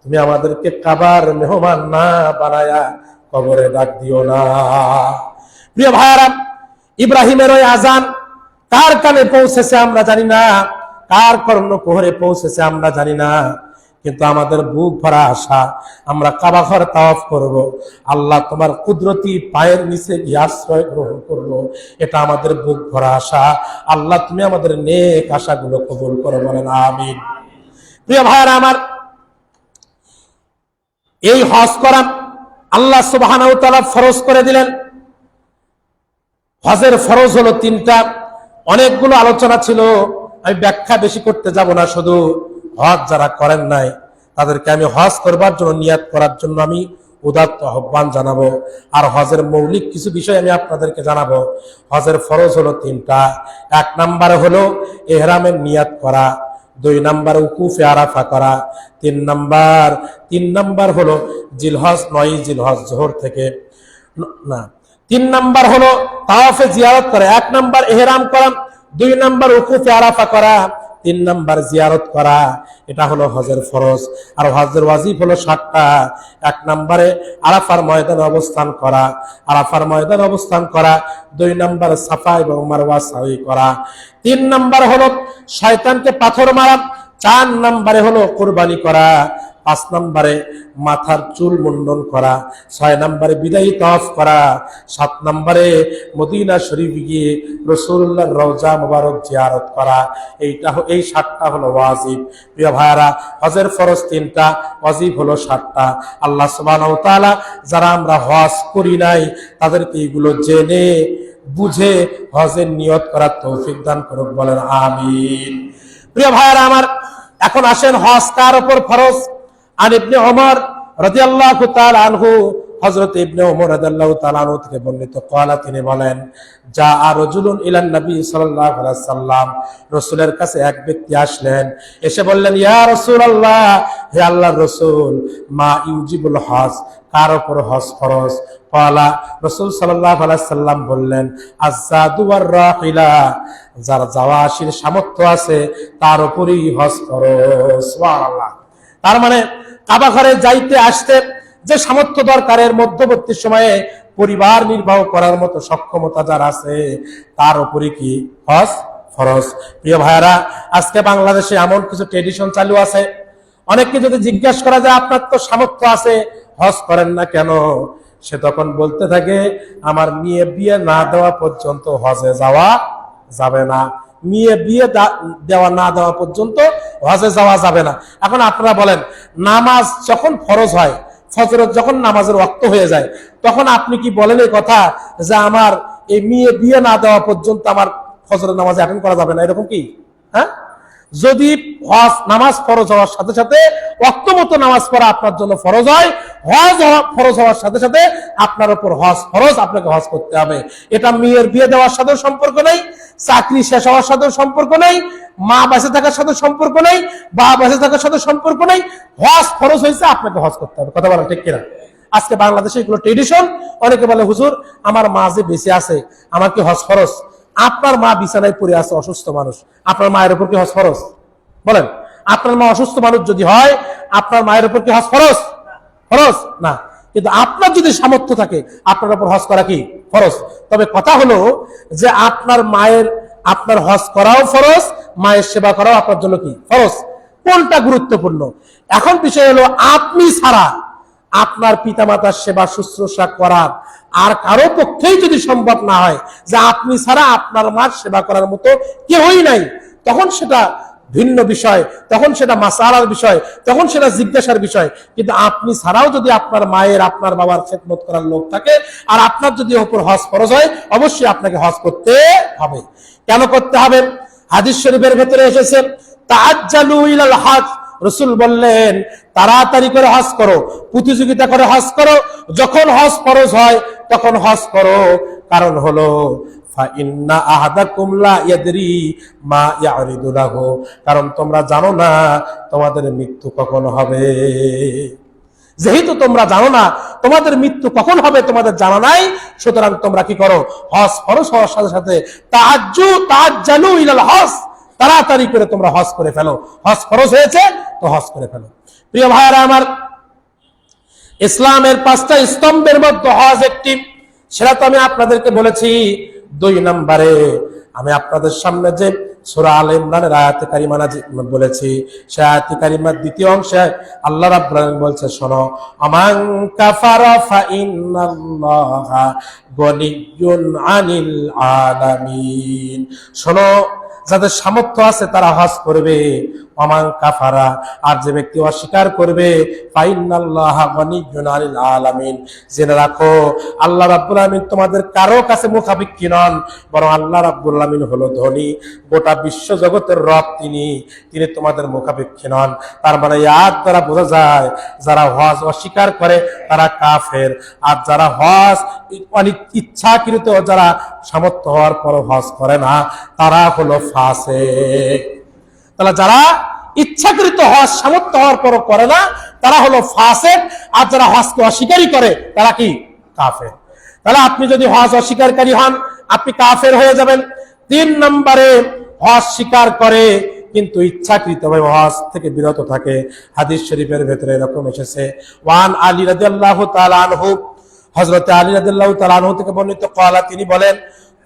তুমি আমাদেরকে কাবার মেহমান না বানায়া কবরে ডাক দিও না। প্রিয় ভাইরা, ইব্রাহিমের ওই আযান কার কানে পৌঁছেছে আমরা জানি না, কার কর্ণকুহরে পৌঁছেছে আমরা জানি না, কিন্তু আমাদের বুক ভরা আশা, আমরা কাবা ঘর তাওয়াফ করব, আল্লাহ তোমার কুদরতি পায়ের নিচে গিয়ে আশ্রয় গ্রহণ করব, এটা আমাদের বুক ভরা আশা। আল্লাহ তুমি আমাদের নেক আশাগুলো কবুল করো, বলেন আমিন। প্রিয় ভাইরা আমার, এই হজ করা আল্লাহ সুবহানাহু ওয়া তাআলা ফরজ করে দিলেন। হজের ফরজ হলো তিনটা, অনেকগুলো আলোচনা ছিল, আমি ব্যাখ্যা বেশি করতে যাব না, শুধু হজ যারা করেন নাই তাদেরকে আমি হজ করবার জন্য, নিয়াত করার জন্য আমি উদাত্ত আহ্বান জানাবো। আর হজের মৌলিক কিছু বিষয় আমি আপনাদেরকে জানাবো। হজের ফরজ হলো তিনটা। এক নম্বরে হলো ইহরামের নিয়াত করা, 2 নম্বর উকুফে আরাফা করা, 3 নম্বর হলো জিলহজ 9 জিলহজ জোহর থেকে না 3 নম্বর হলো তাওয়াফে জিয়ারত করা। 1 নম্বর ইহরাম করা, 2 নম্বর উকুফে আরাফা করা, 3 নম্বর জিয়ারত করা। এটা হলো হজের ফরজ। আর হজের ওয়াজিব হলো 7টা। 1 নম্বরে আরাফার ময়দানে অবস্থান করা, 2 নম্বর সাফা এবং মারওয়া সাই করা, 3 নম্বর হলো শয়তানকে পাথর মারা, 4 নম্বরে হলো কুরবানি করা, 5 নম্বরে মাথার চুল মুন্ডন করা, 6 নম্বরে বিদায়ী তাওয়াফ করা, 7 নম্বরে মদিনা শরীফ গিয়ে রাসূলুল্লাহর রওজা মুবারক জিয়ারত করা। এই 7টা হলো ওয়াজিব। প্রিয় ভাইরা, হজের ফরজ 3টা, ওয়াজিব হলো 7টা। আল্লাহ সুবহানাহু ওয়া তাআলা যারা আমরা হজ করি নাই তাদেরকে এগুলো জেনে বুঝে হজের নিয়ত করার তৌফিক দান করুক, বলেন আমিন। প্রিয় ভাইরা আমার, এখন আসেন হজ কার উপর ফরজ। আন ইবনে ওমর রাদিয়াল্লাহু তাআলা আনহু, হযরত ইবনে ওমর রাদিয়াল্লাহু তাআলা আনহু থেকে বর্ণিত, ক্বালা, তিনি বলেন, যা রাজুলুন ইলান নবী সাল্লাল্লাহু আলাইহি ওয়াসাল্লাম, রাসূলের কাছে এক ব্যক্তি আসলেন, এসে বললেন, ইয়া রাসূলুল্লাহ, হে আল্লাহর রাসূল, মা ইউজিবুল হজ, কার উপর হজ ফরজ? ক্বালা, রাসূল সাল্লাল্লাহু আলাইহি ওয়াসাল্লাম বললেন, আয-যাদু ওয়ার রাহিলা, যার যাওয়া আসির সামর্থ্য আছে তার উপরই হজ ফরজ। সুবহানাল্লাহ। তার মানে কাবা ঘরে যাইতে আসতে যে সামর্থ্য দরকারের, মধ্যবর্তী সময়ে পরিবার নির্বাহ করার মতো সক্ষমতা যার আছে তার উপরে কি হজ ফরজ। প্রিয় ভাইরা, আজকে বাংলাদেশে এমন কিছু ট্রেডিশন চালু আছে, অনেককে যদি জিজ্ঞেস করা যায় আপনার তো সামর্থ্য আছে, হজ করেন না কেন, সে তখন বলতে থাকে, আমার মেয়ে বিয়ে না দেওয়া পর্যন্ত হজে যাওয়া যাবে না, মেয়ে বিয়ে দেওয়া না দেওয়া পর্যন্ত হজে যাওয়া যাবে না। এখন আপনারা বলেন, নামাজ যখন ফরজ হয়, ফজরের যখন নামাজের ওয়াক্ত হয়ে যায়, তখন আপনি কি বলেন এই কথা যে আমার এই মেয়ে বিয়ে না দেওয়া পর্যন্ত আমার ফজরের নামাজ অ্যাটেন্ড করা যাবে না, এরকম কি? হ্যাঁ, যদি হজ নামাজ ফরজ হওয়ার সাথে সাথে ওয়াক্ত মতো নামাজ পড়া আপনার জন্য ফরজ হয়, হজ ফরজ হওয়ার সাথে সাথে আপনার উপর হজ ফরজ, আপনাকে হজ করতে হবে। এটা মেয়ের বিয়ে দেওয়ার সাথেও সম্পর্ক নেই, চাকরি শেষ হওয়ার সাথেও সম্পর্ক নেই, মা বেঁচে থাকার সাথে সম্পর্ক নেই, বাবা বেঁচে থাকার সাথে সম্পর্ক নেই। হজ ফরজ হয়েছে, আপনাকে হজ করতে হবে। কথা বলেন ঠিক কিনা? আজকে বাংলাদেশে এগুলো ট্রেডিশন। অনেকে বলে হুজুর আমার মা যে বেঁচে আছে আমার কি হজ ফরজ? আপনার মা বিছানায় পড়ে আছে, অসুস্থ মানুষ, আপনার মায়ের উপর কি হজ ফরজ? বলেন, আপনার মা অসুস্থ মানুষ যদি হয় আপনার মায়ের উপর কি হজ ফরজ? ফরজ না। কিন্তু আপনার যদি সামর্থ্য থাকে আপনার উপর হজ করা কি ফরজ। তবে কথা হলো যে আপনার মায়ের, আপনার হজ করাও ফরজ, মায়ের সেবা করাও আপনার জন্য কি ফরজ। কোনটা গুরুত্বপূর্ণ? এখন বিষয় হলো আপনি ছাড়া আপনার পিতামাতার সেবা শুশ্রূষা করার আর কারো পক্ষেই যদি সম্ভব না হয় যে আপনি ছাড়া আপনার মার সেবা করার মতো কেউই নাই, তখন সেটা ভিন্ন বিষয়, তখন সেটা মাসালার বিষয়, তখন সেটা জিজ্ঞাসার বিষয়। কিন্তু আপনি ছাড়াও যদি আপনার মায়ের, আপনার বাবার খেদমত করার লোক থাকে আর আপনার যদি ওপর হজ ফরজ হয়, অবশ্যই আপনাকে হজ করতে হবে। কেন করতে হবে? হাদিস শরীফের ভেতরে এসেছে তাআজ্জালু ইলাল হজ, রাসূল বললেন তাড়াতাড়ি করে হজ করো, প্রতিযোগিতা করে হজ করো, যখন হজ ফরজ হয় তখন হজ করো। কারণ হলো ফাইন্না আহাদাকুম লা ইয়াদরি মা ইয়ারিদু লাহু, কারণ তোমরা জানো না তোমাদের মৃত্যু কখন হবে। যেহেতু তোমরা জানো না তোমাদের মৃত্যু কখন হবে, তোমাদের জানা নাই, সুতরাং তোমরা কি করো? হজ ফরজ হওয়ার সাথে সাথে তাআজ্জালু ইলাল হজ, তাড়াতাড়ি করে তোমরা হজ করে ফেলো। হজ ফরজ হয়েছে তো হজ করে ফেলো। প্রিয় ভাইরা আমার, ইসলামের 5টা স্তম্ভের মধ্যে হজ একটি, সেটা তো আমি আপনাদেরকে বলেছি। 2 নম্বরে আমি আপনাদের সামনে যে সূরা আলে ইমরানের আয়াতে কারিমা বলেছি, সেই আয়াতে কারিমার 2য় অংশে আল্লাহ রাব্বুল আলামিন বলছে, শোনো, আমান কাফারা ফা ইন্নাল্লাহা গনিয়্যুন আনিল আলামিন। শোনো, যাদের সামর্থ্য আছে তারা হজ করবে। ওমান কাফারা, আর যে ব্যক্তি অস্বীকার করবে, ফাইন্নাল্লাহা গনিয়্যুন আনিল আলামিন, জেনে রাখো আল্লাহ রাব্বুল আলামিন তোমাদের কারো কাছে মুখাপেক্ষী নন, বরং আল্লাহ রাব্বুল আলামিন হলো ধনী, গোটা বিশ্ব জগতের রব তিনি, তিনি তোমাদের মুখাপেক্ষী নন। তার মানে আয়াত দ্বারা বোঝা যায় যারা হজ অস্বীকার করে তারা কাফের, আর যারা হজ ইচ্ছাকৃত, যারা সামর্থ্য হওয়ার পর হজ করে না, তারা হলো ফাসিক। তাহলে যারা ইচ্ছাকৃত হজ সামর্থ্য হওয়ার পর করে না তারা হলো ফাসিক, আর যারা হজকে অস্বীকারই করে তারা কি কাফের। তাহলে আপনি যদি হজ অস্বীকারী হন আপনি কাফের হয়ে যাবেন। 3 নম্বরে হজ স্বীকার করে কিন্তু ইচ্ছাকৃতভাবে হজ থেকে বিরত থাকে। হাদিস শরীফের ভেতরে এরকম এসেছে, ওয়ান আলী রাদিয়াল্লাহু তাআলা আনহু, হযরত আলী রাদিয়াল্লাহু তাআলা আনহু থেকে বর্ণিত, ক্বালা, তিনি বলেন,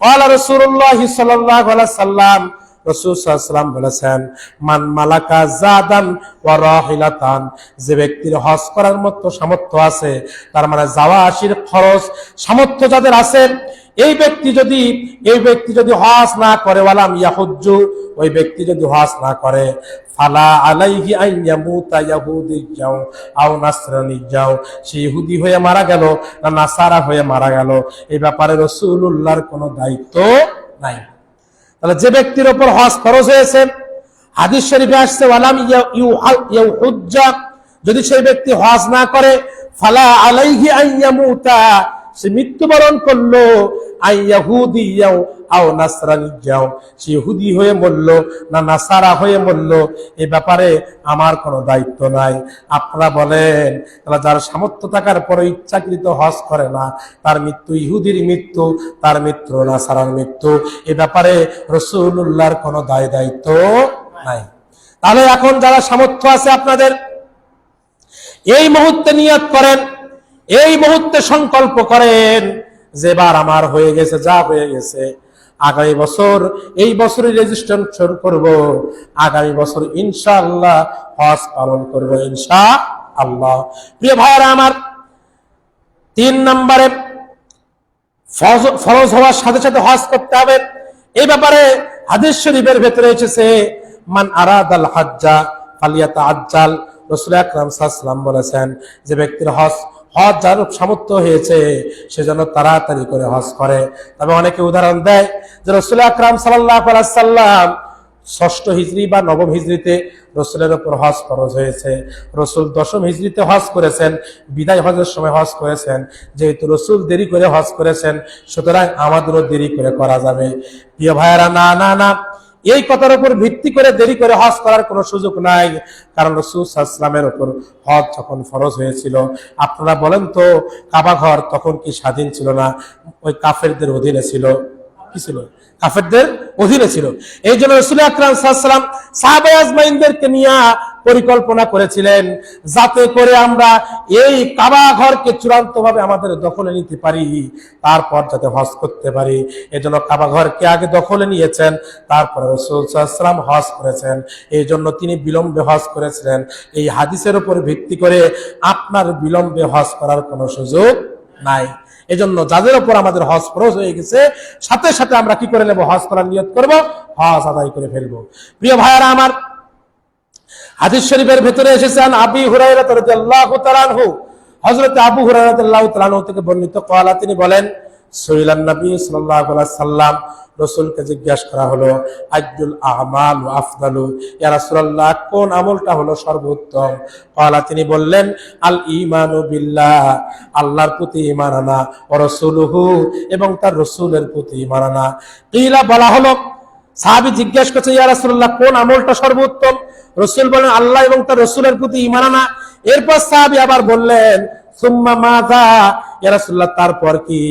ক্বালা রাসূলুল্লাহ সাল্লাল্লাহু আলাইহি সাল্লাম, রাসূল সাল্লাল্লাহু আলাইহি ওয়াসাল্লাম বলেছেন, মান মালাকা জাদান ওয়া রাহিলাতান, যে ব্যক্তির হজ করার মতো সামর্থ্য আছে, তার মানে যাওয়া আসির খরচ সামর্থ্য যাদের আছে, এই ব্যক্তি যদি হজ না করে, ওয়ালাম ইয়াহুজ্জু, ওই ব্যক্তি যদি হজ না করে, ফালা আলাইহি আন ইয়ামুতা ইয়াহুদিয়্যাও আও নাসরানিয়্যাও, সে ইহুদি হয়ে মারা গেল না নাসারা হয়ে মারা গেল, এই ব্যাপারে রাসূলুল্লাহর কোনো দায়িত্ব নাই। তাহলে যে ব্যক্তির উপর হজ ফরজ হয়েছে, হাদিস শরীফে আসছে, ওয়ালাম ইয়াহুজ্জা, যদি সেই ব্যক্তি হজ না করে, ফালা আলাইহি আন ইয়ামুতা, সে মৃত্যুবরণ করলো, আই ইয়াহুদিয়্যাও আও নাসরানিয়্যাও, সে ইহুদি হয়ে মরল না নাসারা হয়ে মরল, এই ব্যাপারে আমার কোনো দায়িত্ব নাই। আপনারা বলেন, তাহলে যার সামর্থ্য থাকার পরে ইচ্ছাকৃত হজ করে না, তার মৃত্যু ইহুদির মৃত্যু, তার মৃত্যু নাসারার মৃত্যু, এই ব্যাপারে রাসূলুল্লাহর কোনো দায়িত্ব নাই। তাহলে এখন যারা সামর্থ্য আছে আপনাদের, এই মুহূর্তে নিয়ত করেন, এই মুহূর্তে সংকল্প করেন যে এবার আমার হয়ে গেছে, যা হয়ে গেছে, আগামী বছর, এই বছরই রেজিস্ট্রেশন করব, আগামী বছর ইনশাআল্লাহ হজ পালন করব, ইনশাআল্লাহ। প্রিয় ভাইরা আমার, 3 নম্বরে ফরজ হওয়ার সাথে সাথে হজ করতে হবে। এই ব্যাপারে হাদিস শরীফের ভেতরে এসেছে, মান আরাদাল হজ্জা ফালিয়াতাআজ্জাল, রাসূল আকরাম সাল্লাল্লাহু আলাইহি ওয়াসাল্লাম বলেছেন, যে ব্যক্তির হজ যার সামর্থ্য হয়েছে সে যেন তাড়াতাড়ি করে হজ করে। তবে অনেকে উদাহরণ দেয় যে রাসূল আকরাম সাল্লাল্লাহু আলাইহি ওয়াসাল্লাম ষষ্ঠ হিজরি বা নবম হিজরিতে রসুলের উপর হজ ফরজ হয়েছে। রসুল দশম হিজরিতে হজ করেছেন, বিদায় হজের সময় হজ করেছেন। যেহেতু রসুল দেরি করে হজ করেছেন, সুতরাং আমাদেরও দেরি করে করা যাবে। প্রিয় ভাইয়েরা, না না না, এই কথার উপর ভিত্তি করে দেরি করে হজ করার কোনো সুযোগ নাই। কারণ রাসূল সাল্লাল্লাহু আলাইহি ওয়াসাল্লামের উপর হজ যখন ফরজ হয়েছিল, আপনারা বলেন তো, কাবা ঘর তখন কি স্বাধীন ছিল না? ওই কাফেরদের অধীনে ছিল। কি ছিল? কাফেরদের অধীনে ছিল। এই জন্য রাসূল আকরাম সাল্লাল্লাহু আলাইহি ওয়াসাল্লাম সাহাবায়ে আজমাইনদেরকে নিয়ে পরিকল্পনা করেছিলেন যাতে করে আমরা এই কাবা ঘরকে চূড়ান্তভাবে আমাদের দখলে নিতে পারি, তারপর যাতে হজ করতে পারি। এজন্য কাবা ঘরকে আগে দখলে নিয়েছেন, তারপরে রাসূল সাল্লাল্লাহু আলাইহি ওয়াসাল্লাম হজ করেছেন। এই জন্য তিনি বিলম্বে হজ করেছিলেন। এই হাদিসের উপর ভিত্তি করে আপনার বিলম্বে হজ করার কোনো সুযোগ নাই। এজন্য যাদের উপর আমাদের হজ ফরজ হয়ে গেছে, সাথে সাথে আমরা কি করে নেব? হজ করার নিয়ত করব, হজ আদায় করে ফেলবো। প্রিয় ভাইয়ারা আমার, হাদিস শরীফের ভিতরে এসেছেন আবি হুরায়রা রাদিয়াল্লাহু তাআলা আনহু, হযরত আবু হুরায়রা রাদিয়াল্লাহু তাআলা আনহু থেকে বর্ণিত, ক্বালা, তিনি বলেন, সুইলান নবী সাল্লাল্লাহু আলাইহি সাল্লাম, রাসূলকে জিজ্ঞাসা করা হলো, আইয়ুল আমাল আফদালু, ইয়া রাসূলুল্লাহ, কোন আমলটা হলো সর্বোত্তম? ক্বালা, তিনি বললেন, আল ঈমানু বিল্লাহ, আল্লাহর প্রতি ঈমান আনা, ওয়া রাসূলুহু, এবং তার রাসূলের প্রতি ঈমান আনা। কিলা, বলা হলো, সাহাবী জিজ্ঞাসা করছে, ইয়া রাসূলুল্লাহ, কোন আমলটা সর্বোত্তম? রাসূল বলেন, আল্লাহ এবং তার রাসূলের প্রতি ঈমান আনা। এরপর সাহাবী আবার বললেন, সুম্মা মাযা, ইয়া রাসূলুল্লাহ, তারপর কি?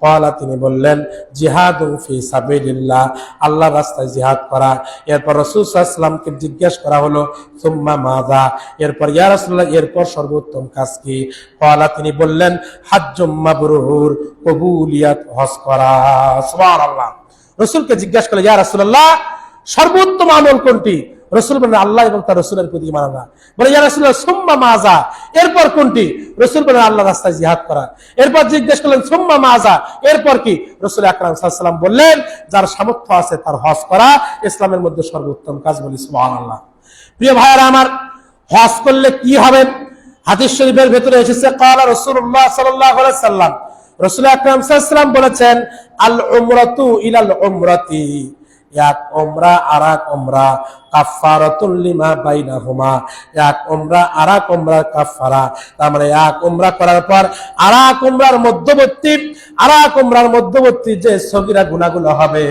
ক্বালা, তিনি বললেন, জিহাদু ফি সাবিলিল্লাহ, আল্লাহর রাস্তায় জিহাদ করা। এরপর রাসূল সাল্লাল্লাহু আলাইহি ওয়াসাল্লামকে জিজ্ঞাসা করা হলো, সুম্মা মাযা, এরপর, ইয়া রাসূলুল্লাহ, এরপর সর্বোত্তম কাজ কি? ক্বালা, তিনি বললেন, হাজ্জুম মাবরুর, কবুলিয়াত, হজ করা। সুবহানাল্লাহ। রাসূলকে জিজ্ঞাসা করলেন, ইয়া রাসূলুল্লাহ, সর্বোত্তম আমল কোনটি? রাসূল বলেন, আল্লাহ এবং তার রাসূলের প্রতি ঈমান আনা। বলে, ইয়া রাসূলুল্লাহ, সুম্মা মাযা, এরপর কোনটি? রাসূল বলেন, আল্লাহর রাস্তায় জিহাদ করা। এরপর জিজ্ঞেস করলেন, সুম্মা মাযা, এরপর কি? রাসূল আকরাম সাল্লাল্লাহু আলাইহি ওয়াসাল্লাম বললেন, যার সামর্থ্য আছে তার হজ করা ইসলামের মধ্যে সর্বোত্তম কাজ। বলি সুবহানাল্লাহ। প্রিয় ভাইয়েরা আমার, হজ করলে কি হবে? হাদিস শরীফের ভিতরে এসেছে, ক্বালা রাসূলুল্লাহ সাল্লাল্লাহু আলাইহি ওয়াসাল্লাম, রাসূল আকরাম সাল্লাল্লাহু আলাইহি ওয়াসাল্লাম বলেছেন, আল উমরাতু ইলাল উমরাতি, এক উমরা আরেক উমরা, কাফারাতুল লিমা বাইনাহুমা, এক উমরা আরেক উমরার কাফারা। তার মানে এক উমরা করার পর আরেক উমরার মধ্যবর্তী যে সগীরা গুনাহগুলো হবে,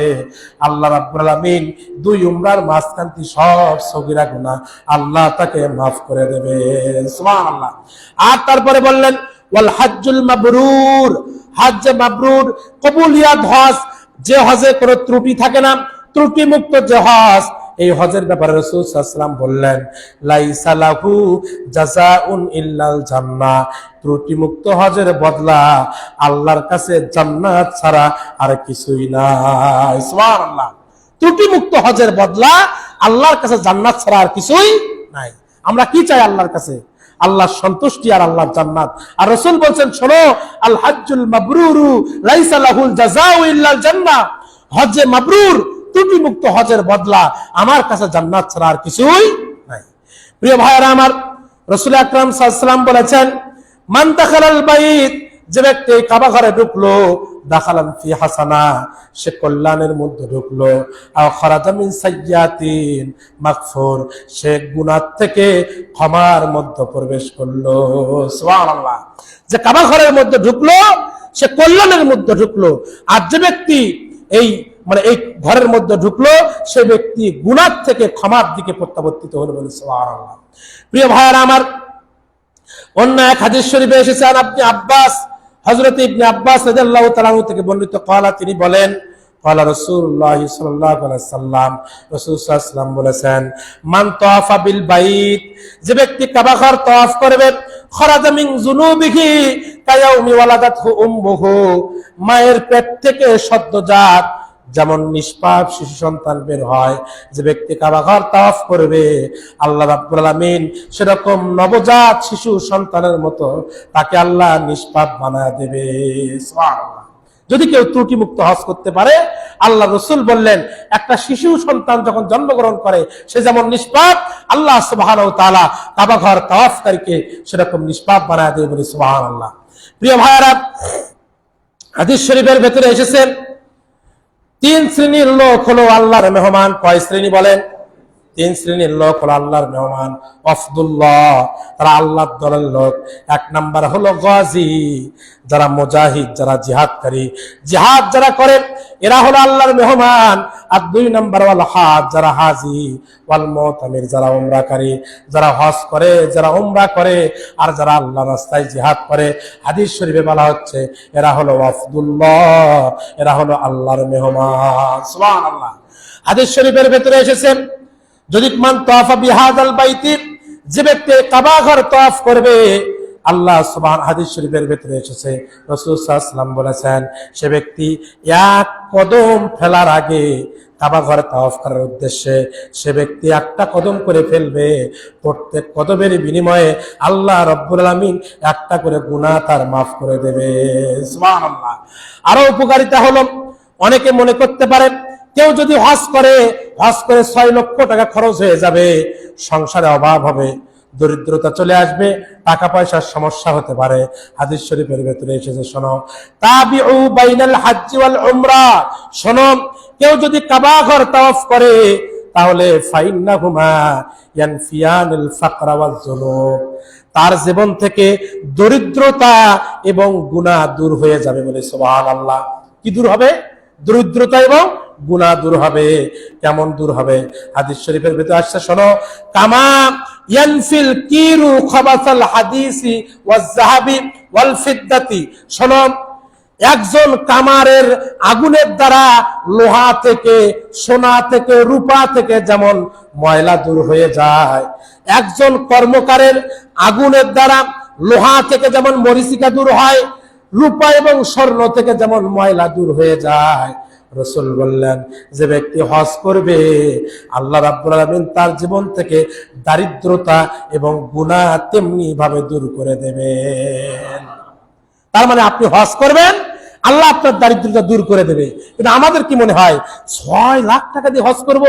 আল্লাহ রাব্বুল আলামিন দুই উমরার মাঝখানটি সব সগীরা গুনাহ আল্লাহ তাকে মাফ করে দেবে। সুবহানাল্লাহ। আর তারপরে বললেন, ওয়াল হাজ্জুল মাবরুর, হজ মাবরুর, কবুলিয়াত হজ, যে হজে কোনো ত্রুটি থাকে না, ত্রুটি মুক্ত যে হজ, এই হজের ব্যাপারে রাসূল সাল্লাল্লাহু আলাইহি ওয়াসাল্লাম বললেন, লাইসা লাহু জাযাউন ইল্লাল জান্নাহ, ত্রুটি মুক্ত হজের বদলা আল্লাহর কাছে জান্নাত ছাড়া আর কিছুই নাই। সুবহানাল্লাহ। ত্রুটি মুক্ত হজের বদলা আল্লাহর কাছে জান্নাত ছাড়া আর কিছুই নাই। আমরা কি চাই আল্লাহর কাছে? আল্লাহর সন্তুষ্টি আর আল্লাহর জান্নাত। আর রাসূল বলেন, শোনো, আল হাজ্জুল মাবরুরু লাইসা লাহুল জাযাউ ইল্লাল জান্নাহ, হজে মাবরুর, ত্রুটি মুক্ত হজের বদলা আমার কাছে জান্নাত ছাড়া আর কিছুই নাই। প্রিয় ভাইয়েরা আমার, রাসূল আকরাম সাল্লাল্লাহু আলাইহি ওয়াসাল্লাম বলেছেন, মান দাখালাল বাইত, যে ব্যক্তি কাবা ঘরে ঢুকলো, দাখালান ফি হাসানা, সে কল্যাণের মধ্যে ঢুকলো, আও খারাজা মিন সাইয়্যাতিন মাগফুর, সে গুনাহ থেকে ক্ষমার মধ্যে প্রবেশ করলো। সুবহানাল্লাহ। যে কাবা ঘরের মধ্যে ঢুকলো সে কল্যাণের মধ্যে ঢুকলো, আর যে ব্যক্তি এই ঘরের মধ্যে ঢুকলো সে ব্যক্তি গুনাহ থেকে ক্ষমার দিকে প্রত্যাবর্তিত হলো। বলে সুবহানাল্লাহ। প্রিয় ভাইয়েরা আমার, অন্য এক হাদিস শরীফে এসেছে, আপনি আব্বাস, হযরত ইবনে আব্বাস রাদিয়াল্লাহু তাআলা থেকে বর্ণিত, ক্বালা, তিনি বলেন, ক্বালা রাসূলুল্লাহ সাল্লাল্লাহু আলাইহি ওয়াসাল্লাম, রাসূল সাল্লাল্লাহু আলাইহি ওয়াসাল্লাম বলেছেন, মান তাওয়াফা বিল বাইত, যে ব্যক্তি কাবা ঘর তাওয়াফ করবে, খারাজা মিন যুনুবিহি কায়াউমি ওয়ালাদাতহু উম্মুহু, মায়ের পেট থেকে সদ্যজাত যেমন নিষ্পাপ শিশু সন্তান বের হয়, যে ব্যক্তি কাবা ঘর তাওয়াফ করবে, আল্লাহ রাব্বুল আলামিন সেরকম নবজাত শিশু সন্তানের মতো তাকে আল্লাহ নিষ্পাপ বানায় দেবে। সুবহানাল্লাহ। যদি কেউ ত্রুটি মুক্ত হজ করতে পারে, আল্লাহ রাসূল বললেন, একটা শিশু সন্তান যখন জন্মগ্রহণ করে সে যেমন নিষ্পাপ, আল্লাহ সুবহানাহু ওয়া তাআলা কাবা ঘর তাওয়াফকারীকে সেরকম নিষ্পাপ বানায় দেবে। বলে সুবহানাল্লাহ। প্রিয় ভাইয়েরা, হাদিস শরীফের ভেতরে এসেছে, তিন শ্রেণীর লোক হলো আল্লাহর মেহমান। কয় শ্রেণী বলেন? তিন শ্রেণীর লোক হলো আল্লাহর মেহমান, ওয়াফদুল্লাহ, তারা আল্লাহর দলের লোক। এক নাম্বার হলো গাজী, যারা মুজাহিদ, যারা জিহাদকারী, জিহাদ যারা করেন এরা হলো আল্লাহর মেহমান। আর দুই নাম্বার ওয়াল হাজ, যারা হাজি, ওয়াল মুতামির, যারা উমরাকারী, যারা হজ করে, যারা উমরা করে, আর যারা আল্লাহর রাস্তায় জিহাদ করে। হাদিস শরীফে বলা হচ্ছে এরা হলো ওয়াফদুল্লাহ, এরা হলো আল্লাহর মেহমান। সুবহানাল্লাহ। হাদিস শরীফের ভেতরে এসেছে যদি মান তাওয়াফা বিহাদাল বাইতি, যে ব্যক্তি কাবা ঘর তাওয়াফ করবে, আল্লাহ সুবহানাহু, হাদিস শরীফের ভিতরে এসেছে রাসূল সাল্লাল্লাহু আলাইহি ওয়াসাল্লাম বলেছেন সে ব্যক্তি এক কদম ফেলার আগে কাবা ঘর তাওয়াফ করার উদ্দেশ্যে সে ব্যক্তি একটা কদম করে ফেলবে, প্রত্যেক কদমের বিনিময়ে আল্লাহ রাব্বুল আলামিন একটা করে গুনাহ তার মাফ করে দেবে। সুবহানাল্লাহ। আরো উপকারিতা হলো, অনেকে মনে করতে পারেন কেউ যদি হজ করে 6 লক্ষ টাকা খরচ হয়ে যাবে, সংসারে অভাব হবে, দরিদ্রতা চলে আসবে, টাকা পয়সার সমস্যা হতে পারে। হাদিস শরীফের ভেতরে এসেছে, শোনো, তাবিউ বাইনাল হজ্জ ওয়াল উমরা, শোনো, কেউ যদি কাবা ঘর তাওয়াফ করে তাহলে ফাইন্নাহুমা ইয়ানফিয়ানুল ফাকরা ওয়াজ যুনুব, তার জীবন থেকে দরিদ্রতা এবং গুনাহ দূর হয়ে যাবে বলে সুবহানাল্লাহ। কি দূর হবে? দরিদ্রতা এবং গুনাহ দূর হবে। কেমন দূর হবে? হাদিস শরীফের ভিতরে আসছে, শোনো, কামা ইয়ানফিল কিরু খাবাসাল হাদিসি ওয়াজ যাহাবি ওয়াল ফিদ্দাতি, শোনো, একজন কামারের আগুনের দ্বারা লোহা থেকে, সোনা থেকে, রূপা থেকে যেমন ময়লা দূর হয়ে যায়, একজন কর্মকারের আগুনের দ্বারা লোহা থেকে যেমন মরিচিকা দূর হয়, রূপা এবং স্বর্ণ থেকে যেমন ময়লা দূর হয়ে যায়। রাসূল বললেন যে ব্যক্তি হজ করবে আল্লাহ রাব্বুল আলামিন তার জীবন থেকে দারিদ্রতা এবং গুনাহ তেমনি ভাবে দূর করে দেবেন। তার মানে আপনি হজ করবেন, আল্লাহ আপনার দারিদ্রতা দূর করে দেবে। কিন্তু আমাদের কি মনে হয় 6 লাখ টাকা দিয়ে হজ করব,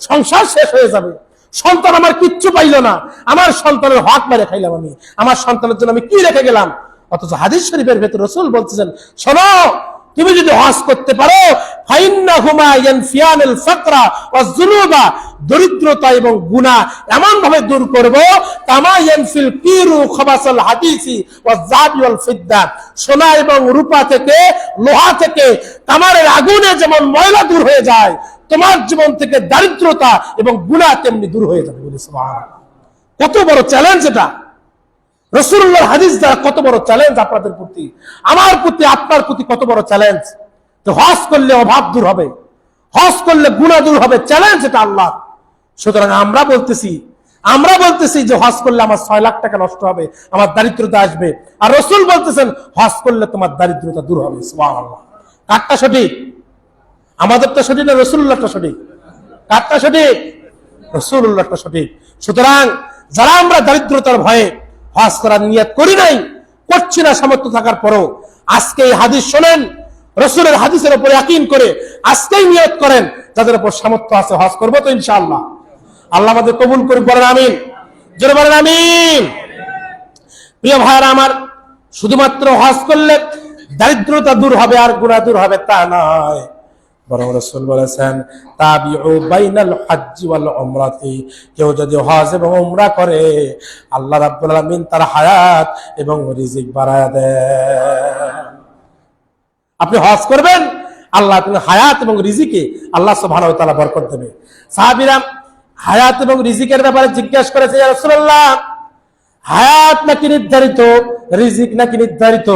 সংসার শেষ হয়ে যাবে, সন্তান আমার কিচ্ছু পাইল না, আমার সন্তানের হক মেরে খাইলাম, আমি আমার সন্তানের জন্য আমি কি রেখে গেলাম। অথচ হাদিস শরীফের ভেতর রাসূল বলতেছেন, শোনো, তুমি যদি হজ করতে পারো ফাইন্নাহুমা ইয়ানফিয়ানুল ফাকরা ওয়াজ যুনুবা, দরিদ্রতা এবং গুনাহ এমন ভাবে দূর করব, কামা ইয়ানফিল কিরু খাবাসাল হাদিসি ওয়াজ যাহাবি ওয়াল ফিদ্দা, সোনা এবং রূপা থেকে, লোহা থেকে, কামারের আগুনে যেমন ময়লা দূর হয়ে যায়, তোমার জীবন থেকে দারিদ্রতা এবং গুনাহ তেমনি দূর হয়ে যাবে বলে সুবহানাল্লাহ। কত বড় চ্যালেঞ্জ এটা! রাসূলুল্লাহর হাদিস দ্বারা কত বড় চ্যালেঞ্জ আপনাদের প্রতি, আমার প্রতি, আপনার প্রতি কত বড় চ্যালেঞ্জ। তো হজ করলে অভাব দূর হবে, হজ করলে গুনাহ দূর হবে, চ্যালেঞ্জ এটা আল্লাহ। সুতরাং আমরা বলতেছি যে হজ করলে আমার 6 লাখ টাকা নষ্ট হবে, আমার দারিদ্রতা আসবে, আর রাসূল বলতেছেন হজ করলে তোমার দারিদ্রতা দূর হবে। সুবহানাল্লাহ। কারটা সঠিক? আমাদেরটা সঠিক না রাসূলুল্লাহটা সঠিক? কারটা সঠিক? রাসূলুল্লাহটা সঠিক। সুতরাং যারা আমরা দারিদ্রতার ভয়ে হজ করার নিয়ত করি নাই, করছি না সামর্থ্য থাকার পরও, আজকে এই হাদিস শোনেন, রাসূলের হাদিসের উপর ইয়াকিন করে আজকেই নিয়ত করেন, যাদের উপর সামর্থ্য আছে হজ করবো তো ইনশাআল্লাহ। আল্লাহ আমাদের কবুল করুন, বলেন আমিন, জোরে বলেন আমিন। প্রিয় ভাইরা আমার, শুধুমাত্র হজ করলে দারিদ্রতা দূর হবে আর গুনাহ দূর হবে তা নয়, বরং রাসূল বলেছেন তাবিউ বাইনাল হজ্জ ওয়াল উমরাতি, কেউ যদি হজ এবং উমরা করে আল্লাহ রাব্বুল আলামিন তার হায়াত এবং রিজিক বাড়ায় দেন। আপনি হজ করবেন, আল্লাহ আপনার হায়াত এবং রিজিকে আল্লাহ সুবহানাহু ওয়া তাআলা বরকত দেবে। সাহাবীরা হায়াত এবং রিজিকের ব্যাপারে জিজ্ঞাসা করেছে, ইয়া রাসূলুল্লাহ, হায়াত নাকি নির্ধারিত, রিজিক নাকি নির্ধারিত,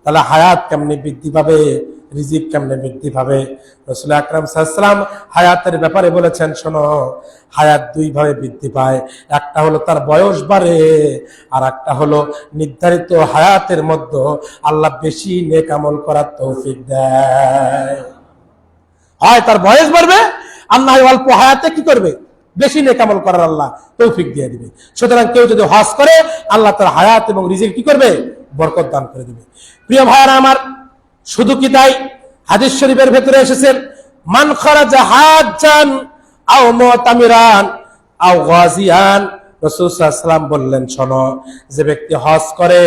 তাহলে হায়াত কেমনে বৃদ্ধি পাবে, রিজিক কেমনে বৃদ্ধি পাবে? রাসূল আকরাম সাল্লাল্লাহু আলাইহি ওয়াসাল্লাম হায়াতের ব্যাপারে বলেছেন, শোনো, হায়াত 2 ভাবে বৃদ্ধি পায়, একটা হলো তার বয়স বাড়ে, আর একটা হলো নির্ধারিত হায়াতের মধ্যে আল্লাহ বেশি নেক আমল করার তৌফিক দেয়। হয় তার বয়স বাড়বে, আল্লাহ অল্প হায়াতে কি করবে, বেশি নেক আমল করার আল্লাহ তৌফিক দিয়ে দিবে। সুতরাং কেউ যদি হজ করে আল্লাহ তার হায়াত এবং রিজিক কি করবে, বরকত দান করে দিবে। প্রিয় ভাইরা আমার, শুধু কি তাই, হাদিস শরীফের ভেতরে এসেছে মান খারাজা হাজ্জান আও মুতামিরান আও গাজিয়ান, রাসূল সাল্লাল্লাহু আলাইহি ওয়াসাল্লাম বললেন, শোনো, যে ব্যক্তি হজ করে,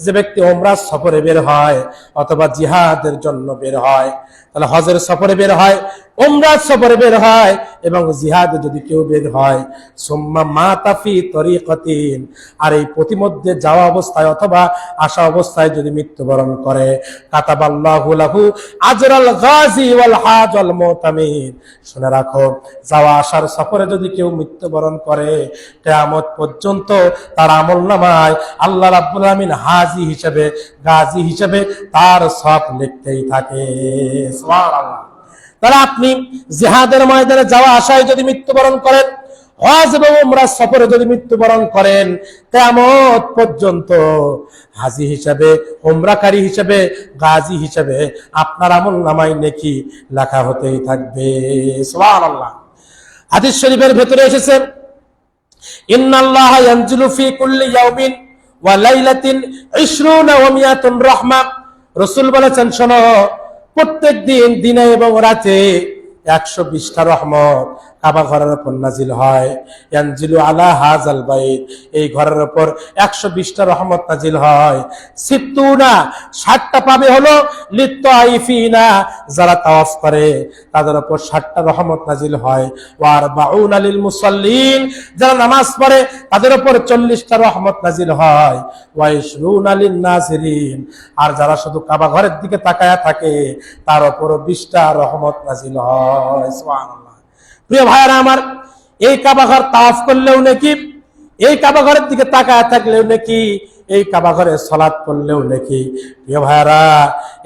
যে ব্যক্তি উমরা সফরে বের হয় অথবা জিহাদের জন্য বের হয়, তাহলে হজের সফরে বের হয়, উমরা সফরে বের হয় এবং জিহাদে যদি কেউ বের হয়, সুম্মা মাতা ফি তরিকাতিন, আর এই প্রতিমধ্যে যাওয়া অবস্থায় অথবা আসা অবস্থায় যদি মৃত্যুবরণ করে, কাতাবাল্লাহু লাহু আজরাল গাজী ওয়াল হাজ ওয়াল মুতামির। শুনে রাখো, যাওয়া আসার সফরে যদি কেউ মৃত্যুবরণ করে, কিয়ামত পর্যন্ত তার আমলনামায় আল্লাহ রাব্বুল আলামিন হাজী হিসেবে, গাজী হিসেবে তার সওয়াব লিখতেই থাকে। সুবহানাল্লাহ। তাহলে আপনি জিহাদের ময়দানে যাওয়া আসায় যদি মৃত্যুবরণ করেন, হজ এবং উমরা সফরে যদি মৃত্যুবরণ করেন, কিয়ামত পর্যন্ত হাজী হিসেবে, উমরাকারী হিসেবে, গাজী হিসেবে আপনার আমলনামায় নেকি লেখা হতেই থাকবে। সুবহানাল্লাহ। হাদিস শরীফের ভেতরে এসেছে, ইন্নাল্লাহা ইয়ানজিলু ফি কুল্লি ইয়াউমিন ওয়া লাইলাতিন 20 ওয়া মিয়াতুন রাহমা। রাসূল বলেছেন, শোনো, প্রত্যেক দিন দিনে এবং রাতে 120টা রহমত কাবা ঘরের উপর নাজিল হয়। ইয়ানজিলু আলা হাযাল বাইত, এই ঘরের উপর 120টা রহমত নাজিল হয়। সিত্তুনা, 60টা পাবে হলো লিত্তাইফিনা, যারা তাওয়াফ করে তাদের উপর 60টা রহমত নাজিল হয়। ওয়া আরবাউনা লিল মুসাল্লিন, যারা নামাজ পড়ে তাদের উপর 40টা রহমত নাজিল হয়। ওয়া ইশরুনা লিন নাজিরিন, আর যারা শুধু কাবা ঘরের দিকে তাকায়া থাকে তার উপর 20টা রহমত নাজিল হয়। সুবহানাল্লাহ। প্রিয় ভাইরা আমার, এই কাবা ঘর তাওয়াফ করলেও নাকি, এই কাবা ঘরের দিকে তাকায় থাকলেও নাকি, এই কাবা ঘরে সালাত করলেও নাকি। প্রিয় ভাইরা,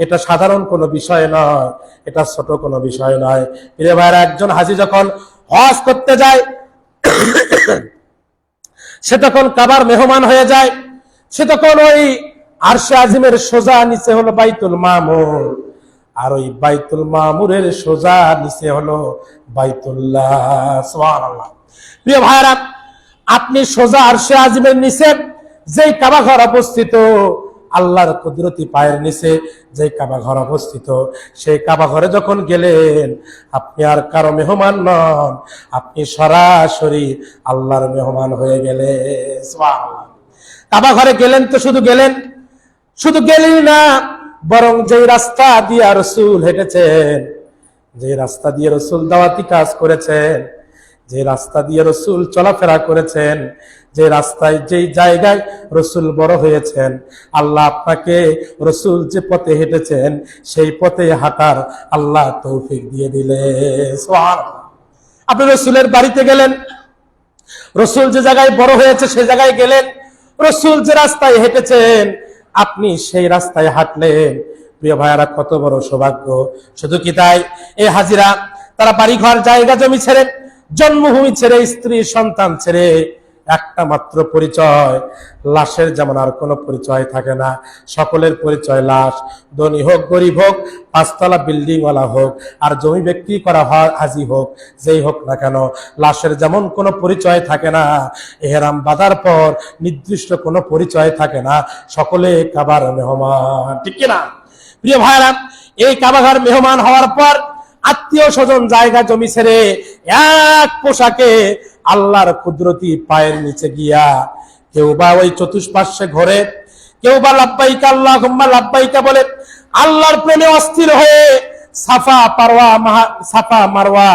এটা সাধারণ কোনো বিষয় নয়, এটা ছোট কোনো বিষয় নয়। প্রিয় ভাইরা, একজন হাজী যখন হজ করতে যায়, সে তখন কাবার মেহমান হয়ে যায়। সে তখন ওই আরশে আজিমের সোজা নিচে হলো বাইতুল মামুর, আর ওই বাইতুল মামুরের সোজা নিচে হলো বাইতুল্লাহ। সুবহানাল্লাহ। প্রিয় ভাইরা, আপনি সোজা আরশে আজিমের নিচে যেই কাবা ঘর অবস্থিত, আল্লাহর কুদরতি পায়ের নিচে যেই কাবা ঘর অবস্থিত, সেই কাবা ঘরে যখন গেলেন, আপনি আর কারো মেহমান নন, আপনি সরাসরি আল্লাহর মেহমান হয়ে গেলেন। সুবহানাল্লাহ। কাবা ঘরে গেলেন তো শুধু গেলেন, শুধু গেলেন না, বরং যেই রাস্তা দিয়ে রাসূল হেঁটেছেন, যে রাস্তা দিয়ে রাসূল দাওয়াতি কাজ করেছেন, যে রাস্তা দিয়ে রাসূল চলাফেরা করেছেন, যে রাস্তায়, যেই জায়গায় রাসূল বড় হয়েছেন, আল্লাহ আপনাকে রাসূল যে পথে হেঁটেছেন সেই পথে হাঁটার আল্লাহ তৌফিক দিয়ে দিলেন। সুবহানাল্লাহ। আপনি রাসূলের বাড়িতে গেলেন, রাসূল যে জায়গায় বড় হয়েছে সে জায়গায় গেলেন, রাসূল যে রাস্তায় হেঁটেছেন আপনি সেই রাস্তায় হাঁটলেন। প্রিয় ভাইয়ারা, কত বড় সৌভাগ্য! শুধু কি তাই, এই হাজিরা তারা বাড়ি ঘর জায়গা জমি ছেড়ে, জন্মভূমি ছেড়ে, স্ত্রী সন্তান ছেড়ে, একটা মাত্র পরিচয়, লাশের যেমন আর কোনো পরিচয় থাকে না, সকলের পরিচয় লাশ। ধনী হোক, গরিব হোক, 5তলা বিল্ডিং ওয়ালা হোক, আর জমি বিক্রি করা হাজি হোক, যেই হোক না কেন, লাশের যেমন কোনো পরিচয় থাকে না, এহরাম বাঁধার পর নির্দিষ্ট কোনো পরিচয় থাকে না, সকলে কাবার মেহমান। ঠিক কিনা? প্রিয় ভাইরা, এই কাবাঘর মেহমান হওয়ার পর আত্মীয় স্বজন জায়গা জমি ছেড়ে এক পোশাকে আল্লাহর কুদরতি পায়ের নিচে গিয়া, কেউ বা ওই চতুষ্পার্শ্বে ঘরে, কেউ বা লাব্বাইকা আল্লাহুম্মা লাব্বাইকা বলে আল্লাহর প্রেমে অস্থির হয়ে সাফা মারওয়া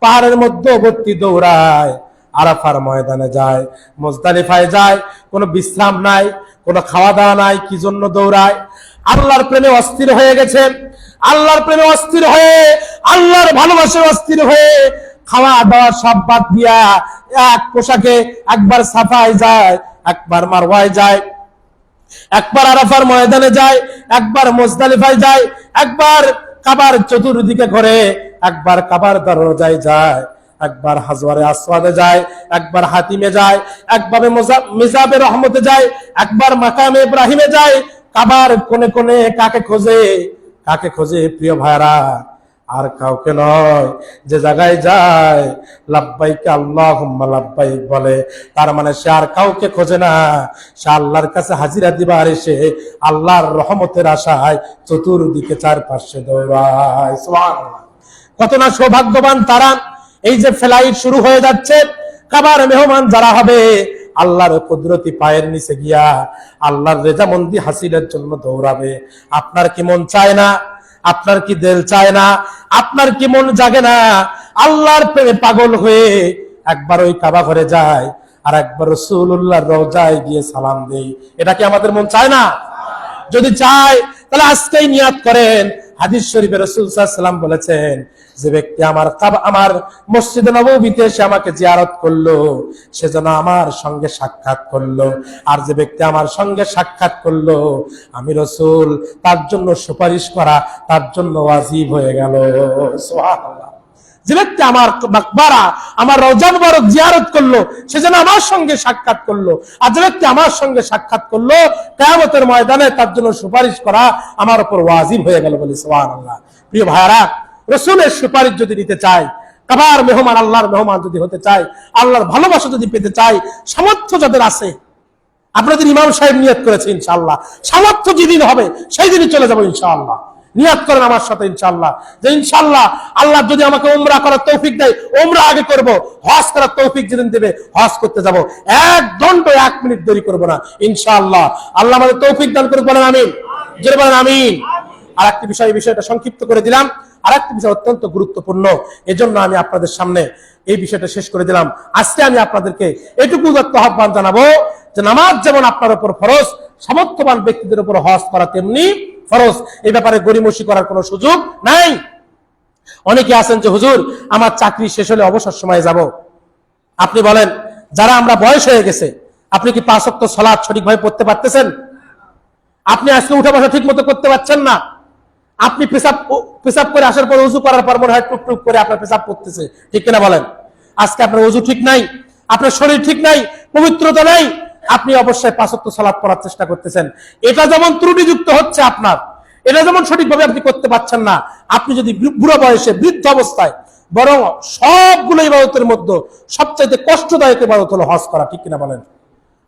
পাহাড়ের মধ্যবর্তী দৌড়ায়, আরাফার ময়দানে যায়, মুজদালিফায় যায়, কোনো বিশ্রাম নাই, কোনো খাওয়া দাওয়া নাই, কি জন্য দৌড়ায়? আল্লাহর প্রেমে অস্থির হয়ে গেছে, আল্লাহর প্রেমে অস্থির হয়ে, আল্লাহর ভালোবাসায় অস্থির হয়ে খাওয়া দাওয়া সব বাদ দিয়া এক পোশাকে একবার সাফায় যায়, একবার মারওয়ায় যায়, একবার আরাফার ময়দানে যায়, একবার মুজদালিফায় যায়, একবার কাবার চতুর্দিকে ঘুরে, একবার কাবার দরজায় যায়, একবার হাজরে আসওয়াদে যায়, একবার হাতিমে যায়, একবার মিজাবে রহমতে যায়, একবার মাকামে ইব্রাহিমে যায়। কাবার কোনে কোনে কাকে খোঁজে, কাকে খোঁজে? প্রিয় ভাইরা, আর কাউকে নয়, যে জায়গায় যায় লাব্বাইক আল্লাহুম্মা লাব্বাইক বলে, তার মানে সে আর কাউকে খোঁজে না, সে আল্লাহর কাছে হাজিরা দিবার এসে আল্লাহর রহমতের আশায় চতুর্দিকে চারপাশে দৌড়ায়। সুবহানাল্লাহ। কত না সৌভাগ্যবান তারা! এই যে ফ্লাইট শুরু হয়ে যাচ্ছে, কাবার মেহমান যারা হবে, আল্লাহর কুদরতি পায়ের নিচে গিয়া আল্লাহর রেজামন্দি হাসিলের জন্য দৌড়াবে। আপনার কি মন চায় না আপনার কি দিল চায় না, আপনার কি মন জাগে না আল্লাহর প্রেমে পাগল হয়ে একবার ওই কাবা ঘরে যায় আর একবার রাসূলুল্লাহর রওজায় গিয়ে সালাম দেই? এটা কি আমাদের মন চায় না? যদি চায় তাহলে আজকেই নিয়াত করেন। হাদিস শরীফে রাসূল সাল্লাল্লাহু আলাইহি ওয়াসাল্লাম বলেছেন, যে ব্যক্তি আমার মসজিদে নববীতে এসে আমাকে জিয়ারত করলো সে যেন আমার সঙ্গে সাক্ষাৎ করলো, আর যে ব্যক্তি আমার সঙ্গে সাক্ষাৎ করলো আমি রাসূল তার জন্য সুপারিশ করা তার জন্য ওয়াজিব হয়ে গেল। সুবহানাল্লাহ। যে ব্যক্তি আমার মাকবারা আমার রওজা মুবারক জিয়ারত করলো সে যেন আমার সঙ্গে সাক্ষাৎ করলো, আর যে ব্যক্তি আমার সঙ্গে সাক্ষাৎ করলো কিয়ামতের ময়দানে তার জন্য সুপারিশ করা আমার উপর ওয়াজিব হয়ে গেল বলে। সুবহানাল্লাহ। প্রিয় ভাইরা, রাসূলের সুপারিশ যদি নিতে চাই, কাবার মেহমান আল্লাহর মেহমান যদি হতে চাই, আল্লাহর ভালোবাসা যদি পেতে চাই, সামর্থ্য যাদের আছে, আপনাদের ইমাম সাহেব নিয়ত করেছে ইনশাআল্লাহ সামর্থ্য যেদিন হবে সেই দিনই চলে যাবো ইনশাআল্লাহ। নিয়াত করেন আমার সাথে ইনশাআল্লাহ, যে ইনশাআল্লাহ আল্লাহ যদি আমাকে উমরা করার তৌফিক দেয় উমরা আগে করব, হজ করার তৌফিক যেদিন দেবে হজ করতে যাব, এক দণ্ড 1 মিনিট দেরি করব না ইনশাআল্লাহ। আল্লাহ আমাদের তৌফিক দান করুন, বলেন আমিন। জোরে বলেন আমিন। আরেকটি বিষয়টা সংক্ষিপ্ত করে দিলাম, আরেকটি বিষয় অত্যন্ত গুরুত্বপূর্ণ, এজন্য আমি আপনাদের সামনে এই বিষয়টা শেষ করে দিলাম। আজকে আমি আপনাদেরকে এটুকু আহ্বান জানাবো যে নামাজ যেমন আপনার উপর ফরজ, সামর্থ্যবান ব্যক্তিদের উপর হজ করা তেমনি ফরজ। এই ব্যাপারে গড়িমসি করার কোনো সুযোগ নাই। অনেকে আছেন যে হুজুর আমার চাকরি শেষ হলে অবসর সময়ে যাব। আপনি বলেন, যারা আমরা বয়স হয়ে গেছে আপনি কি 5 ওয়াক্ত সালাত সঠিকভাবে পড়তে পারতেছেন? আপনি আজকে উঠা বসা ঠিক মতো করতে পারছেন না। আপনি পেশাব করে আসার পর ওযু করার পর মনে হয় টুকটুক করে আপনার পেশাব পড়তেছে, ঠিক কিনা বলেন? আজকে আপনার ওযু ঠিক নাই, আপনার শরীর ঠিক নাই, পবিত্রতা নাই, আপনি অবশ্যই 5 ওয়াক্ত সালাত পড়ার চেষ্টা করতেছেন। এটা যেমন ত্রুটিযুক্ত হচ্ছে আপনার, এটা যেমন সঠিকভাবে আপনি করতে পারছেন না, আপনি যদি বুড়ো বয়সে বৃদ্ধ অবস্থায় বরং সবগুলো ইবাদতের মধ্যে সবচাইতে কষ্টদায়ক ইবাদত হলো হজ করা, ঠিক কিনা বলেন?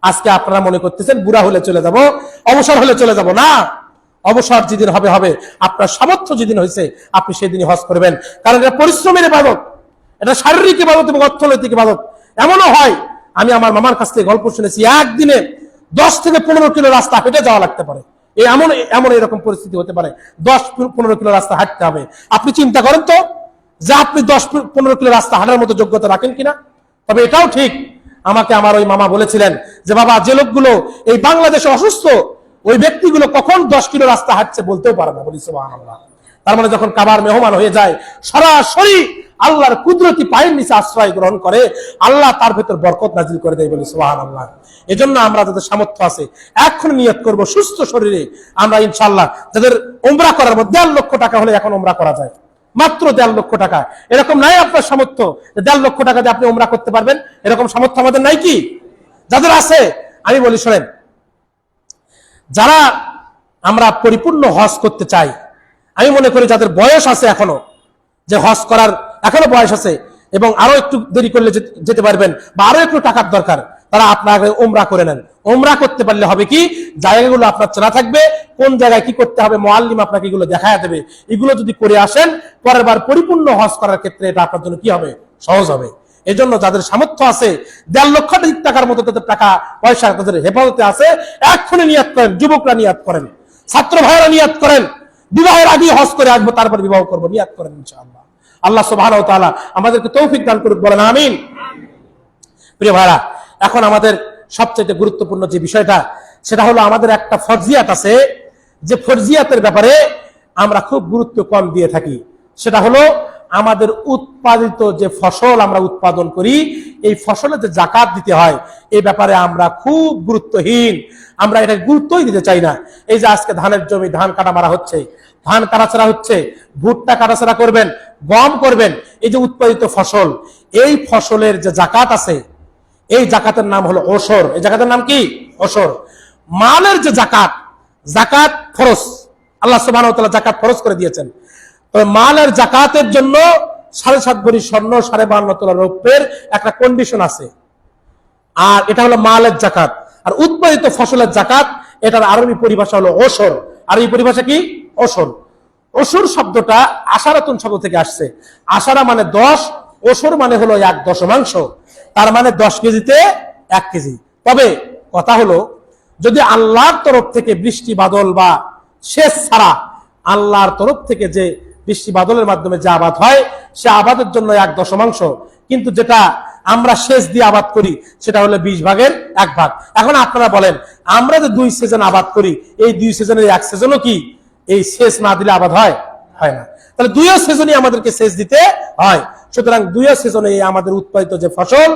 আজকে আপনারা মনে করতেছেন বুড়া হলে চলে যাব, অবসর হলে চলে যাব। না, অবসর যেদিন হবে হবে, আপনার সামর্থ্য যেদিন হয়েছে আপনি সেদিনই হজ করবেন। কারণ এটা পরিশ্রমের ইবাদত, এটা শারীরিক ইবাদত এবং অর্থনৈতিক ইবাদত। এমনও হয়, আমি আমার মামার কাছ থেকে গল্প শুনেছি, একদিনে 10 থেকে 15 কিলো রাস্তা হেঁটে যাওয়া লাগতে পারে। এমন এরকম পরিস্থিতি হতে পারে, 10-15 কিলো রাস্তা হাঁটতে হবে। আপনি চিন্তা করেন তো যে আপনি 10-15 কিলো রাস্তা হাঁটার মতো যোগ্যতা রাখেন কিনা। তবে এটাও ঠিক, আমাকে আমার ওই মামা বলেছিলেন যে বাবা, যে লোকগুলো এই বাংলাদেশে অসুস্থ ওই ব্যক্তিগুলো কখন 10 কিলো রাস্তা হাঁটছে বলতেও পারে না। বলি সুবহানাল্লাহ। তার মানে যখন কাবার মেহমান হয়ে যায়, সরাসরি আল্লাহর কুদরতি পায়ের নিচে আশ্রয় গ্রহণ করে, আল্লাহ তার ভেতর বরকত নাজিল করে দেয়। বলি সুবহানাল্লাহ। এজন্য আমরা যাদের সামর্থ্য আছে এখন নিয়ত করব সুস্থ শরীরে আমরা ইনশাআল্লাহ, যাদের উমরা করার মধ্যে 1.5 লক্ষ টাকা হলে এখন উমরা করা যায়, মাত্র 1.5 লক্ষ টাকা। এরকম নাই আপনার সামর্থ্য 1.5 লক্ষ টাকা দিয়ে আপনি উমরা করতে পারবেন, এরকম সামর্থ্য আমাদের নাই কি? যাদের আছে আমি বলি শোনেন, যারা আমরা পরিপূর্ণ হজ করতে চাই, আমি মনে করি যাদের বয়স আছে এখনো, যে হজ করার এখনো বয়স আছে এবং আরো একটু দেরি করলে যেতে পারবেন বা আরো একটু টাকার দরকার, তারা আপনাকে উমরা করে নেন। উমরা করতে পারলে হবে কি, জায়গাগুলো আপনার চেনা থাকবে, কোন জায়গায় কি করতে হবে মুআল্লিম আপনাকে এগুলো দেখায় দেবে। এগুলো যদি করে আসেন, পরের বার পরিপূর্ণ হজ করার ক্ষেত্রে এটা আপনার জন্য কি হবে, সহজ হবে। এজন্য যাদের সামর্থ্য আছে 1.5 লক্ষ টাকার মতো তাদের টাকা পয়সা তাদের হেফাজতে আছে, এক্ষুনি নিয়াত করেন। যুবকরা নিয়াত করেন, ছাত্র ভাইরা নিয়াত করেন, বিবাহের আগে হজ করে আসবো তারপর বিবাহ করবো, নিয়াত করেন ইনশাআল্লাহ। আল্লাহ সুবহানাহু ওয়া তাআলা আমাদেরকে তৌফিক দান করুন, বলেন আমিন। প্রিয় ভাইরা, এখন আমাদের সবচেয়ে গুরুত্বপূর্ণ যে বিষয়টা, সেটা হলো আমাদের একটা ফরজিয়াত আছে, যে ফরজিয়াতের ব্যাপারে আমরা খুব গুরুত্ব কম দিয়ে থাকি। সেটা হলো আমাদের উৎপাদিত যে ফসল আমরা উৎপাদন করি, এই ফসলে যে যাকাত দিতে হয় এই ব্যাপারে আমরা খুব গুরুত্বহীন, আমরা এটা গুরুত্বই দিতে চাই না। এই যে আজকে ধানের জমি ধান কাটা মারা হচ্ছে, ধান কাটাছাড়া হচ্ছে, ভুট্টা কাটাছাড়া করবেন, গম করবেন, এই যে উৎপাদিত ফসল, এই ফসলের যে যাকাত আছে এই যাকাতের নাম হলো ওশর। এই যাকাতের নাম কি? ওশর। মালের যে যাকাত, যাকাত ফরজ, আল্লাহ সুবহানাহু ওয়া তাআলা যাকাত ফরজ করে দিয়েছেন। তবে মালের যাকাতের জন্য 7.5 ভরি স্বর্ণ, 52.5 তোলা রৌপ্যের একটা কন্ডিশন আছে, আর এটা হলো মালের যাকাত। আর উৎপাদিত ফসলের যাকাত, এটার আরবি পরিভাষা হলো ওশর। আরবি পরিভাষা কি? ওশর। ওশর শব্দটা আশারাতুন শব্দ থেকে আসছে। আশারা মানে 10, ওশর মানে হলো 1 দশমাংশ, তার মানে 10 কেজিতে 1 কেজি। তবে কথা হলো, যদি আল্লাহর তরফ থেকে বৃষ্টি বাদল বা সেচ ছাড়া আল্লাহর তরফ থেকে যে বৃষ্টি বাদলের মাধ্যমে যে আবাদ হয় সে আবাদের জন্য 1/10, কিন্তু যেটা আমরা সেচ দিয়ে আবাদ করি সেটা হলো 20/1 এখন আপনারা বলেন, আমরা যে 2 সিজন আবাদ করি, এই 2 সিজনের 1 সিজনও কি এই সেচ না দিলে আবাদ হয়? হয় না। তাহলে 2 সিজনই আমাদেরকে সেচ দিতে হয়। সুতরাং 2 সিজনে আমাদের উৎপাদিত যে ফসল,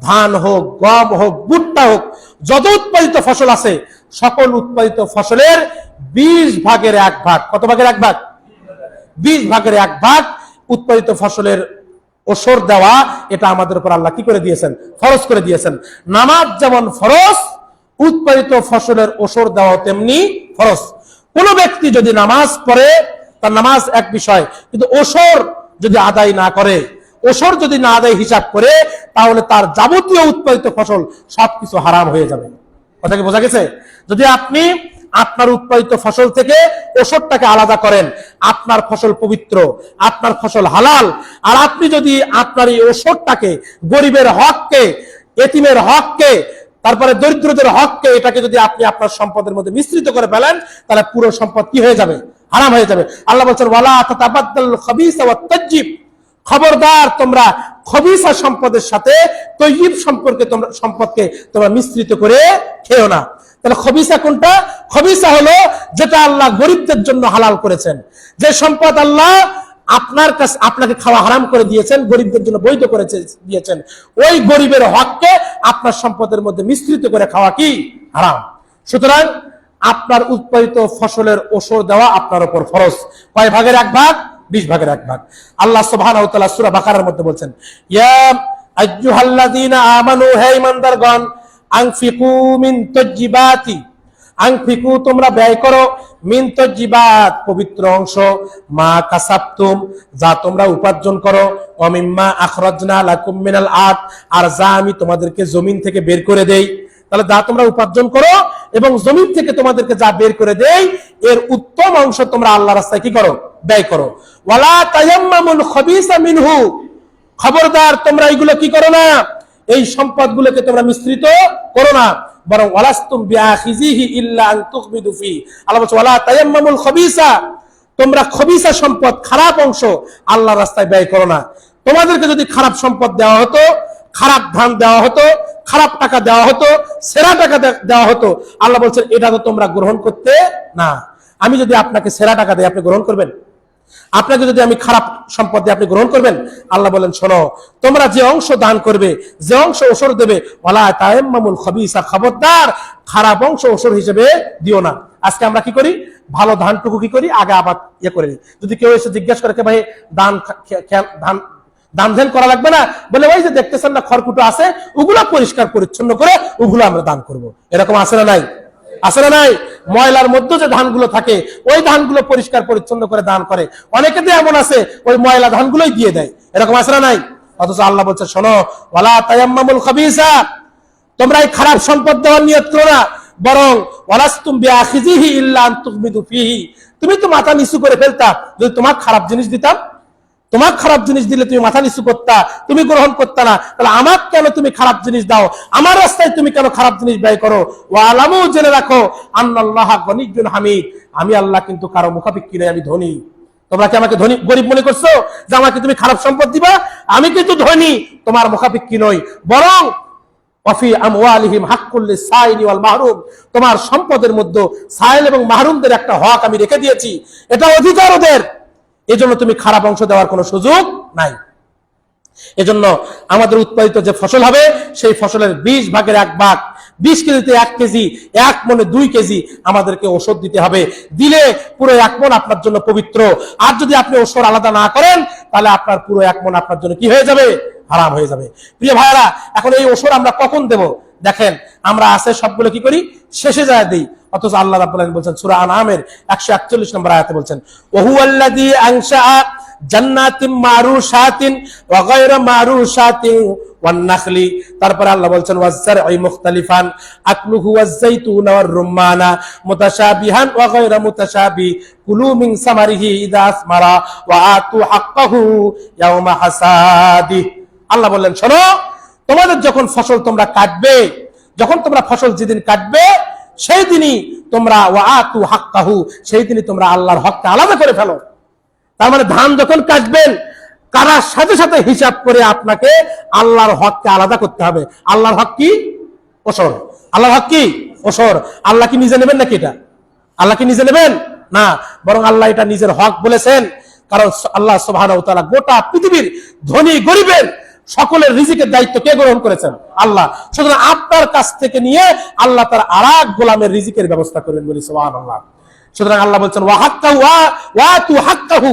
ধান হোক, গম হোক, ভুট্টা হোক, যত উৎপাদিত ফসল আছে সকল উৎপাদিত ফসলের 20/1 কত ভাগের 1 ভাগ? 20/1 উৎপাদিত ফসলের ওসর দেওয়া, এটা আমাদের উপর আল্লাহ কি করে দিয়েছেন? ফরজ করে দিয়েছেন। নামাজ যেমন ফরজ, উৎপাদিত ফসলের ওসর দেওয়া তেমনি ফরজ। কোন ব্যক্তি যদি নামাজ পড়ে তার নামাজ এক বিষয়, কিন্তু ওসর যদি আদায় না করে, ওসর যদি না আদায় হিসাব করে, তাহলে তার যাবতীয় উৎপাদিত ফসল সবকিছু হারাম হয়ে যাবে। কথা কি বোঝা গেছে? যদি আপনি আপনার উৎপাদিত ফসল থেকে ওষুধটাকে আলাদা করেন, আপনার ফসল পবিত্র, আপনার ফসল হালাল। আর আপনি যদি আপনার এই ওষুধটাকে গরিবের হককে, এতিমের হককে, তারপরে দরিদ্রদের হককে, এটাকে যদি আপনি আপনার সম্পদের মধ্যে মিশ্রিত করে ফেলেন, তাহলে পুরো সম্পদ কি হয়ে যাবে? হারাম হয়ে যাবে। আল্লাহ বলছেন ওয়ালা তাতাবাদদালুল খাবিসা ওয়াত তাজ্জিব, খবরদার তোমরা খবিসা সম্পদের সাথে তৈয়ব সম্পদকে তোমরা মিশ্রিত করে খেও না। তাহলে খবিসা কোনটা? খবিসা হলো যেটা আল্লাহ গরিবদের জন্য হালাল করেছেন, যে সম্পদ আল্লাহ আপনার কাছে আপনাকে খাওয়া হারাম করে দিয়েছেন, গরিবদের জন্য বৈধ করে দিয়েছেন, ওই গরিবের হককে আপনার সম্পদের মধ্যে মিশ্রিত করে খাওয়া কি হারাম। সুতরাং আপনার উৎপাদিত ফসলের ওসর দেওয়া আপনার উপর ফরজ। কয় ভাগের 1 ভাগ? 20/1 আল্লাহ সুবহানাহু ওয়া তাআলা সূরা বাকারার মধ্যে বলছেন, ইয়া আইয়ুহাল্লাযীনা আমানু, হে ঈমানদারগণ, আনফিকু মিন তাজ্জিবাতি, আনফিকু তোমরা ব্যয় করো, মিন তাজ্জিবাত পবিত্র অংশ, মা কাসাবতুম যা তোমরা উপার্জন করো, ওয়া মিম্মা আখরাজনা লাকুম মিনাল আরদ আর যা আমি তোমাদেরকে জমিন থেকে বের করে দেই। তাহলে যা তোমরা উপার্জন করো এবং জমিন থেকে তোমাদেরকে যা বের করে দেই, এর উত্তম অংশ তোমরা আল্লাহর রাস্তায় কি করো? ব্যয় করো। ওয়ালা তায়াম্মামুল খাবিসা মিনহু, খবরদার তোমরা এইগুলো কি করো না, এই সম্পদগুলোকে তোমরা মিশ্রিত করো না, বরং ওয়ালাস্তুম বিআখিযিহি ইল্লা আন তুখবিদু ফি। আল্লাহ বলছে ওয়ালা তায়াম্মামুল খাবিসা, তোমরা খবিসা সম্পদ, খারাপ অংশ আল্লাহর রাস্তায় ব্যয় করো না। তোমাদেরকে যদি খারাপ সম্পদ দেওয়া হতো, খারাপ ধান দেওয়া হতো, খারাপ টাকা দেওয়া হতো, সেরা টাকা দেওয়া হতো, আল্লাহ বলছেন এটা তো তোমরা গ্রহণ করতে না। আমি যদি আপনাকে সেরা টাকা দেই, আপনি গ্রহণ করবেন? আপনাকে যদি আমি খারাপ সম্পদ দিই, আপনি গ্রহণ করবেন? আল্লাহ বলেন শোনো, তোমরা যে অংশ দান করবে, যে অংশ ওসর দেবে, ওয়ালা তায়াম্মামুল খাবিসা, খবরদার খারাপ অংশ ওসর হিসেবে দিও না। আজকে আমরা কি করি? ভালো ধানটুকু কি করি? আগে আবাদ করে নিই। যদি কেউ এসে জিজ্ঞাসা করে ভাই দান ধ্যান করা লাগবে না, বলে ওই যে দেখতেছেন না খড়কুটো আছে, ওগুলা পরিষ্কার পরিচ্ছন্ন করে ওগুলো আমরা দান করব। এরকম আছে না নাই? আছে না নাই? ময়লার মধ্যে যে ধানগুলো থাকে, ওই ধানগুলো পরিষ্কার পরিচ্ছন্ন করে দান করে। অনেকে তো এমন আছে ওই ময়লা ধানগুলোই দিয়ে দেয়। এরকম আছে না নাই? অথচ আল্লাহ বলছে শোনো, ওয়ালা তায়াম্মামুল খাবিসা, তোমরা এই খারাপ সম্পদ দেওয়ার নিয়ত করো না, বরং ওয়ালাস্তুম বিআখিযিহি ইল্লা আন তুখবিদু ফিহি, তুমি তো মাথা নিচু করে ফেলতা যদি তোমার খারাপ জিনিস দিতাম। তোমার খারাপ জিনিস দিলে তুমি মাথা নিচু করতা, তুমি গ্রহণ করতা না। তাহলে আমার কেন তুমি খারাপ জিনিস দাও? আমার রাস্তায় তুমি কেন খারাপ জিনিস ব্যয় করো? ওয়ালামু, জেনে রাখো, আন্নাল্লাহা গনিয়্যুন হামিদ, আমি আল্লাহ কিন্তু কারো মুখাপেক্ষী নই, আমি ধনী। তোমরা কি আমাকে ধনী গরিব মনে করছো যে আমাকে তুমি খারাপ সম্পদ দিবা? আমি কিন্তু ধনী, তোমার মুখাপেক্ষী নই। বরং ওয়াফি আমওয়ালিহিম হাক্কুল লিসাইলি ওয়াল মাহরুম, তোমার সম্পদের মধ্যে সাইল এবং মাহরুমদের একটা হক আমি রেখে দিয়েছি, এটা অধিকার ওদের। এজন্য তুমি খারাপ অংশ দেওয়ার কোনো সুযোগ নাই। এজন্য আমাদের উৎপাদিত যে ফসল হবে, সেই ফসলের 20/1 20 কেজিতে 1 কেজি, 1 মনে 2 কেজি আমাদেরকে ওষুধ দিতে হবে। দিলে পুরো 1 মন আপনার জন্য পবিত্র। আর যদি আপনি ওষুধ আলাদা না করেন, তাহলে আপনার পুরো 1 মন আপনার জন্য কি হয়ে যাবে? হারাম হয়ে যাবে। প্রিয় ভাইরা, এখন এই ওষুধ আমরা কখন দেব? দেখেন, আমরা আছে সবগুলো কি করি? শেষে যায় দিই। অথচ আল্লাহ রাব্বুল আলামিন বলছেন সূরা আনআমের 141 নম্বর আয়াতে বলছেন, ওয়াহুয়াল্লাযী আনশাআ জান্নাতিন মারুশাতিন ওয়া গায়রা মারুশাতিন ওয়ান নাখলি। তারপরে আল্লাহ বলছেন ওয়াজ-জারঈ মুখতালিফান আকলুহু ওয়াজ-যাইতুনা ওয়ার-রুম্মানা মুতাশাবিহান ওয়া গায়রা মুতাশাবি কুলু মিন সামারিহি ইযা আসমারা ওয়া আতু হাক্কাহু ইয়াওমা হাসাদি। আল্লাহ বললেন শোনো, তোমাদের যখন ফসল তোমরা কাটবে, যখন তোমরা ফসল যেদিন কাটবে, সেই দিনই তোমরা ওয়াতু হাক্কাহু, সেই দিনই তোমরা আল্লাহর হককে আলাদা করে ফেলো। তার মানে ধান যখন কাটবেন, কাটার সাথে সাথে হিসাব করে আপনাকে আল্লাহর হককে আলাদা করতে হবে। আল্লাহর হক কি? ওসর। আল্লাহর হক কি? ওসর। আল্লাহ কি নিজে নেবেন নাকি এটা? আল্লাহ কি নিজে নেবেন না, বরং আল্লাহ এটা নিজের হক বলেছেন। কারণ আল্লাহ সুবহানাহু ওয়া তাআলা গোটা পৃথিবীর ধনী গরিবের সকলের রিজিকের দায়িত্ব কে গ্রহণ করেছেন? আল্লাহ। সুতরাং আপনার কাছ থেকে নিয়ে আল্লাহ তার আরেক গোলামের রিজিকের ব্যবস্থা করবেন, বলি সুবহানাল্লাহ। সুতরাং আল্লাহ বলছেন ওয়া হাক্কাহু ওয়া তু হাক্কাহু,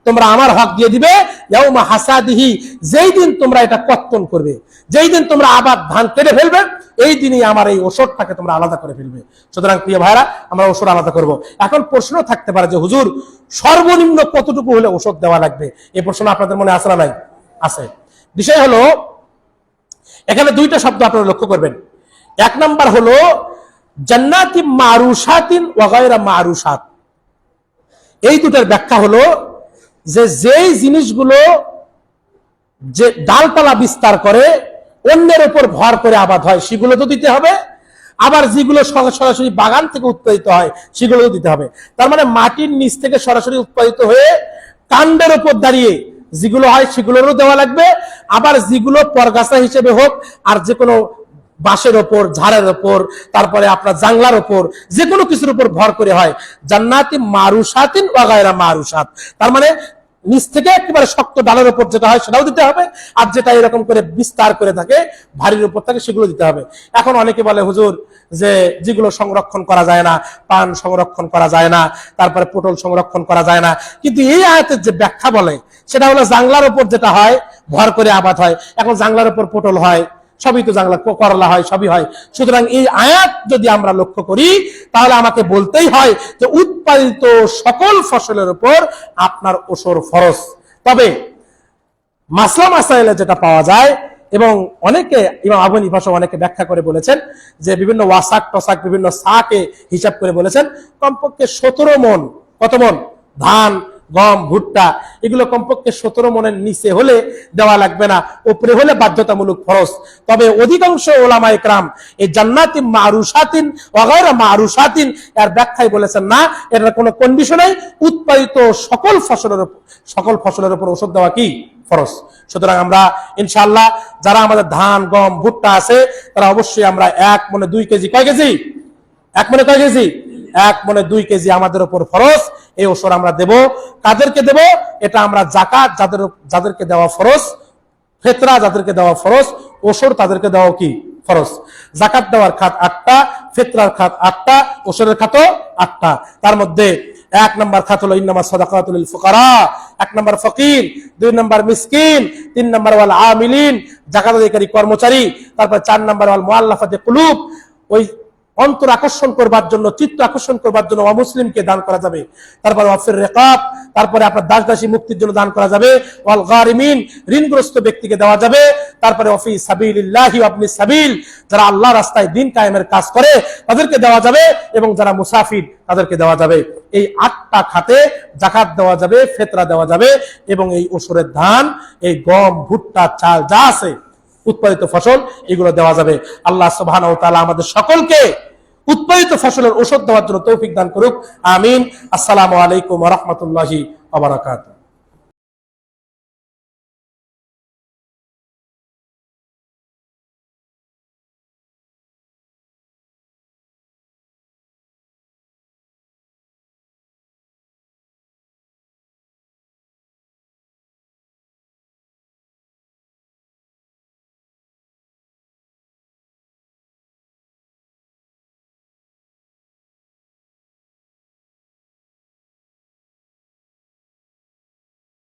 তোমরা আমার হক দিয়ে দিবে ইয়াউমা হাসাদিহি, যেই দিন তোমরা এটা কর্তন করবে, যেই দিন তোমরা আবার ধান কেটে ফেলবে, এই দিনই আমার এই ওষুধটাকে তোমরা আলাদা করে ফেলবে। সুতরাং প্রিয় ভাইরা, আমরা ওষুধ আলাদা করব। এখন প্রশ্ন থাকতে পারে যে হুজুর সর্বনিম্ন কতটুকু হলে ওষুধ দেওয়া লাগবে? এই প্রশ্ন আপনাদের মনে আছে না নাই? আছে। বিষয় হলো এখানে দুইটা শব্দ আপনারা লক্ষ্য করবেন। এক নাম্বার হলো জান্নাতি মারুশাতিন ওয়া গায়রা মারুশাত। এই দুটার ব্যাখ্যা হলো যে যেই জিনিসগুলো যে ডালপালা বিস্তার করে অন্যের উপর ভর করে আবাদ হয় সেগুলো তো দিতে হবে, আবার যেগুলো সরাসরি বাগান থেকে উৎপাদিত হয় সেগুলো তো দিতে হবে। তার মানে মাটির নিচ থেকে সরাসরি উৎপাদিত হয়ে কাণ্ডের উপর দাঁড়িয়ে যেগুলো হয় সেগুলোরও দেওয়া লাগবে, আবার যেগুলো পরগাছা হিসেবে হোক আর যে কোনো বাঁশের ওপর, ঝাড়ের ওপর, তারপরে আপনার জাংলার ওপর, যে কোনো কিছুর উপর ভর করে হয়। জান্নাতি মারুশাতিন ওয়া গায়রা মারুশাত, তার মানে নিচ থেকে একেবারে শক্ত ডালের উপর যেটা হয় সেটাও দিতে হবে, আর যেটা এরকম করে বিস্তার করে থাকে ভারীর উপর থাকে সেগুলো দিতে হবে। এখন অনেকে বলে হুজুর যে যেগুলো সংরক্ষণ করা যায় না, পান সংরক্ষণ করা যায় না, তারপরে পটল সংরক্ষণ করা যায় না, কিন্তু এই আয়াতের যে ব্যাখ্যা বলে সেটা হলো জাংলার উপর যেটা হয় ভর করে আবাদ হয়। এখন জাংলার উপর পটল হয়, সবই তো জাংলা, করলা হয়, সবই হয়। সুতরাং এই আয়াত যদি আমরা লক্ষ্য করি তাহলে আমাকে বলতেই হয় যে উৎপাদিত সকল ফসলের উপর আপনার ওসর ফরজ। তবে মাসলা মাসাইলে যেটা পাওয়া যায়, এবং অনেকে ইমাম আবু হানিফা সহ অনেকে ব্যাখ্যা করে বলেছেন যে বিভিন্ন ওয়াসাক টসাক বিভিন্ন সাকে হিসাব করে বলেছেন কমপক্ষে 17 মণ, কত মণ? ধান, গম, ভুট্টা, এগুলো কমপক্ষে 17 মণের নিচে হলে দেওয়া লাগবে না, উপরে হলে বাধ্যতামূলক ফরজ। তবে অধিকাংশ ওলামা ইকরাম এই জান্নাতি মারুশাতিন ওয়া গায়রা মারুশাতিন এর ব্যাখ্যায় বলেছেন না, এর কোনো কন্ডিশনেই উৎপাদিত সকল ফসলের উপর ওষুধ দেওয়া কি ফরজ। সুতরাং আমরা ইনশাআল্লাহ যারা আমাদের ধান, গম, ভুট্টা আছে তারা অবশ্যই আমরা 1 মণে 2 কেজি, কয় কেজি? 1 মণে কয় কেজি? 1 মণে 2 কেজি আমাদের উপর ফরজ। এই ওসর আমরা দেব। কাদেরকে দেব? এটা আমরা যাকাত যাদেরকে দেওয়া ফরজ, ফিতরা যাদেরকে দেওয়া ফরজ, ওসর তাদেরকে দেওয়া কি ফরজ। যাকাত দেওয়ার খাত 8টা, ফিতরার খাত 8টা, ওসরের খাতও 8টা। তার মধ্যে 1 নম্বর খাত হলো ইন্নামা সাদাকাতুল লিল ফুকারা, 1 নম্বর ফকির, 2 নম্বর মিসকিন, 3 নম্বর ওয়াল আমিলিন যাকাত আদায়কারী কর্মচারী, তারপর 4 নম্বর ওয়াল মুআল্লাফাতি কুলুব, ওই অন্তর আকর্ষণ করবার জন্য, চিত্ত আকর্ষণ করবার জন্য অমুসলিমকে দান করা যাবে। তারপরে ওয়াফির রিকাব, তারপরে আপনার দাস দাসী মুক্তির জন্য দান করা যাবে। ওয়াল গারিমিন, ঋণগ্রস্ত ব্যক্তিকে দেওয়া যাবে। তারপরে ওয়াফি সাবিলিল্লাহি ওয়া ইবনিস সাবিল, যারা আল্লাহর রাস্তায় দ্বীন কায়েমের কাজ করে তাদেরকে দেওয়া যাবে, এবং যারা মুসাফির তাদেরকে দেওয়া যাবে। এই 8টা খাতে যাকাত দেওয়া যাবে, ফিতরা দেওয়া যাবে, এবং এই ওসরের ধান, এই গম, ভুট্টা, চাল যা আছে উৎপাদিত ফসল এগুলো দেওয়া যাবে। আল্লাহ সুবহানাহু ওয়া তাআলা আমাদের সকলকে উৎপাদিত ফসলের ওষুধ দেওয়ার জন্য তৌফিক দান করুক, আমিন। আসসালামু আলাইকুম ওয়া রাহমাতুল্লাহি ওয়া বারাকাতুহু।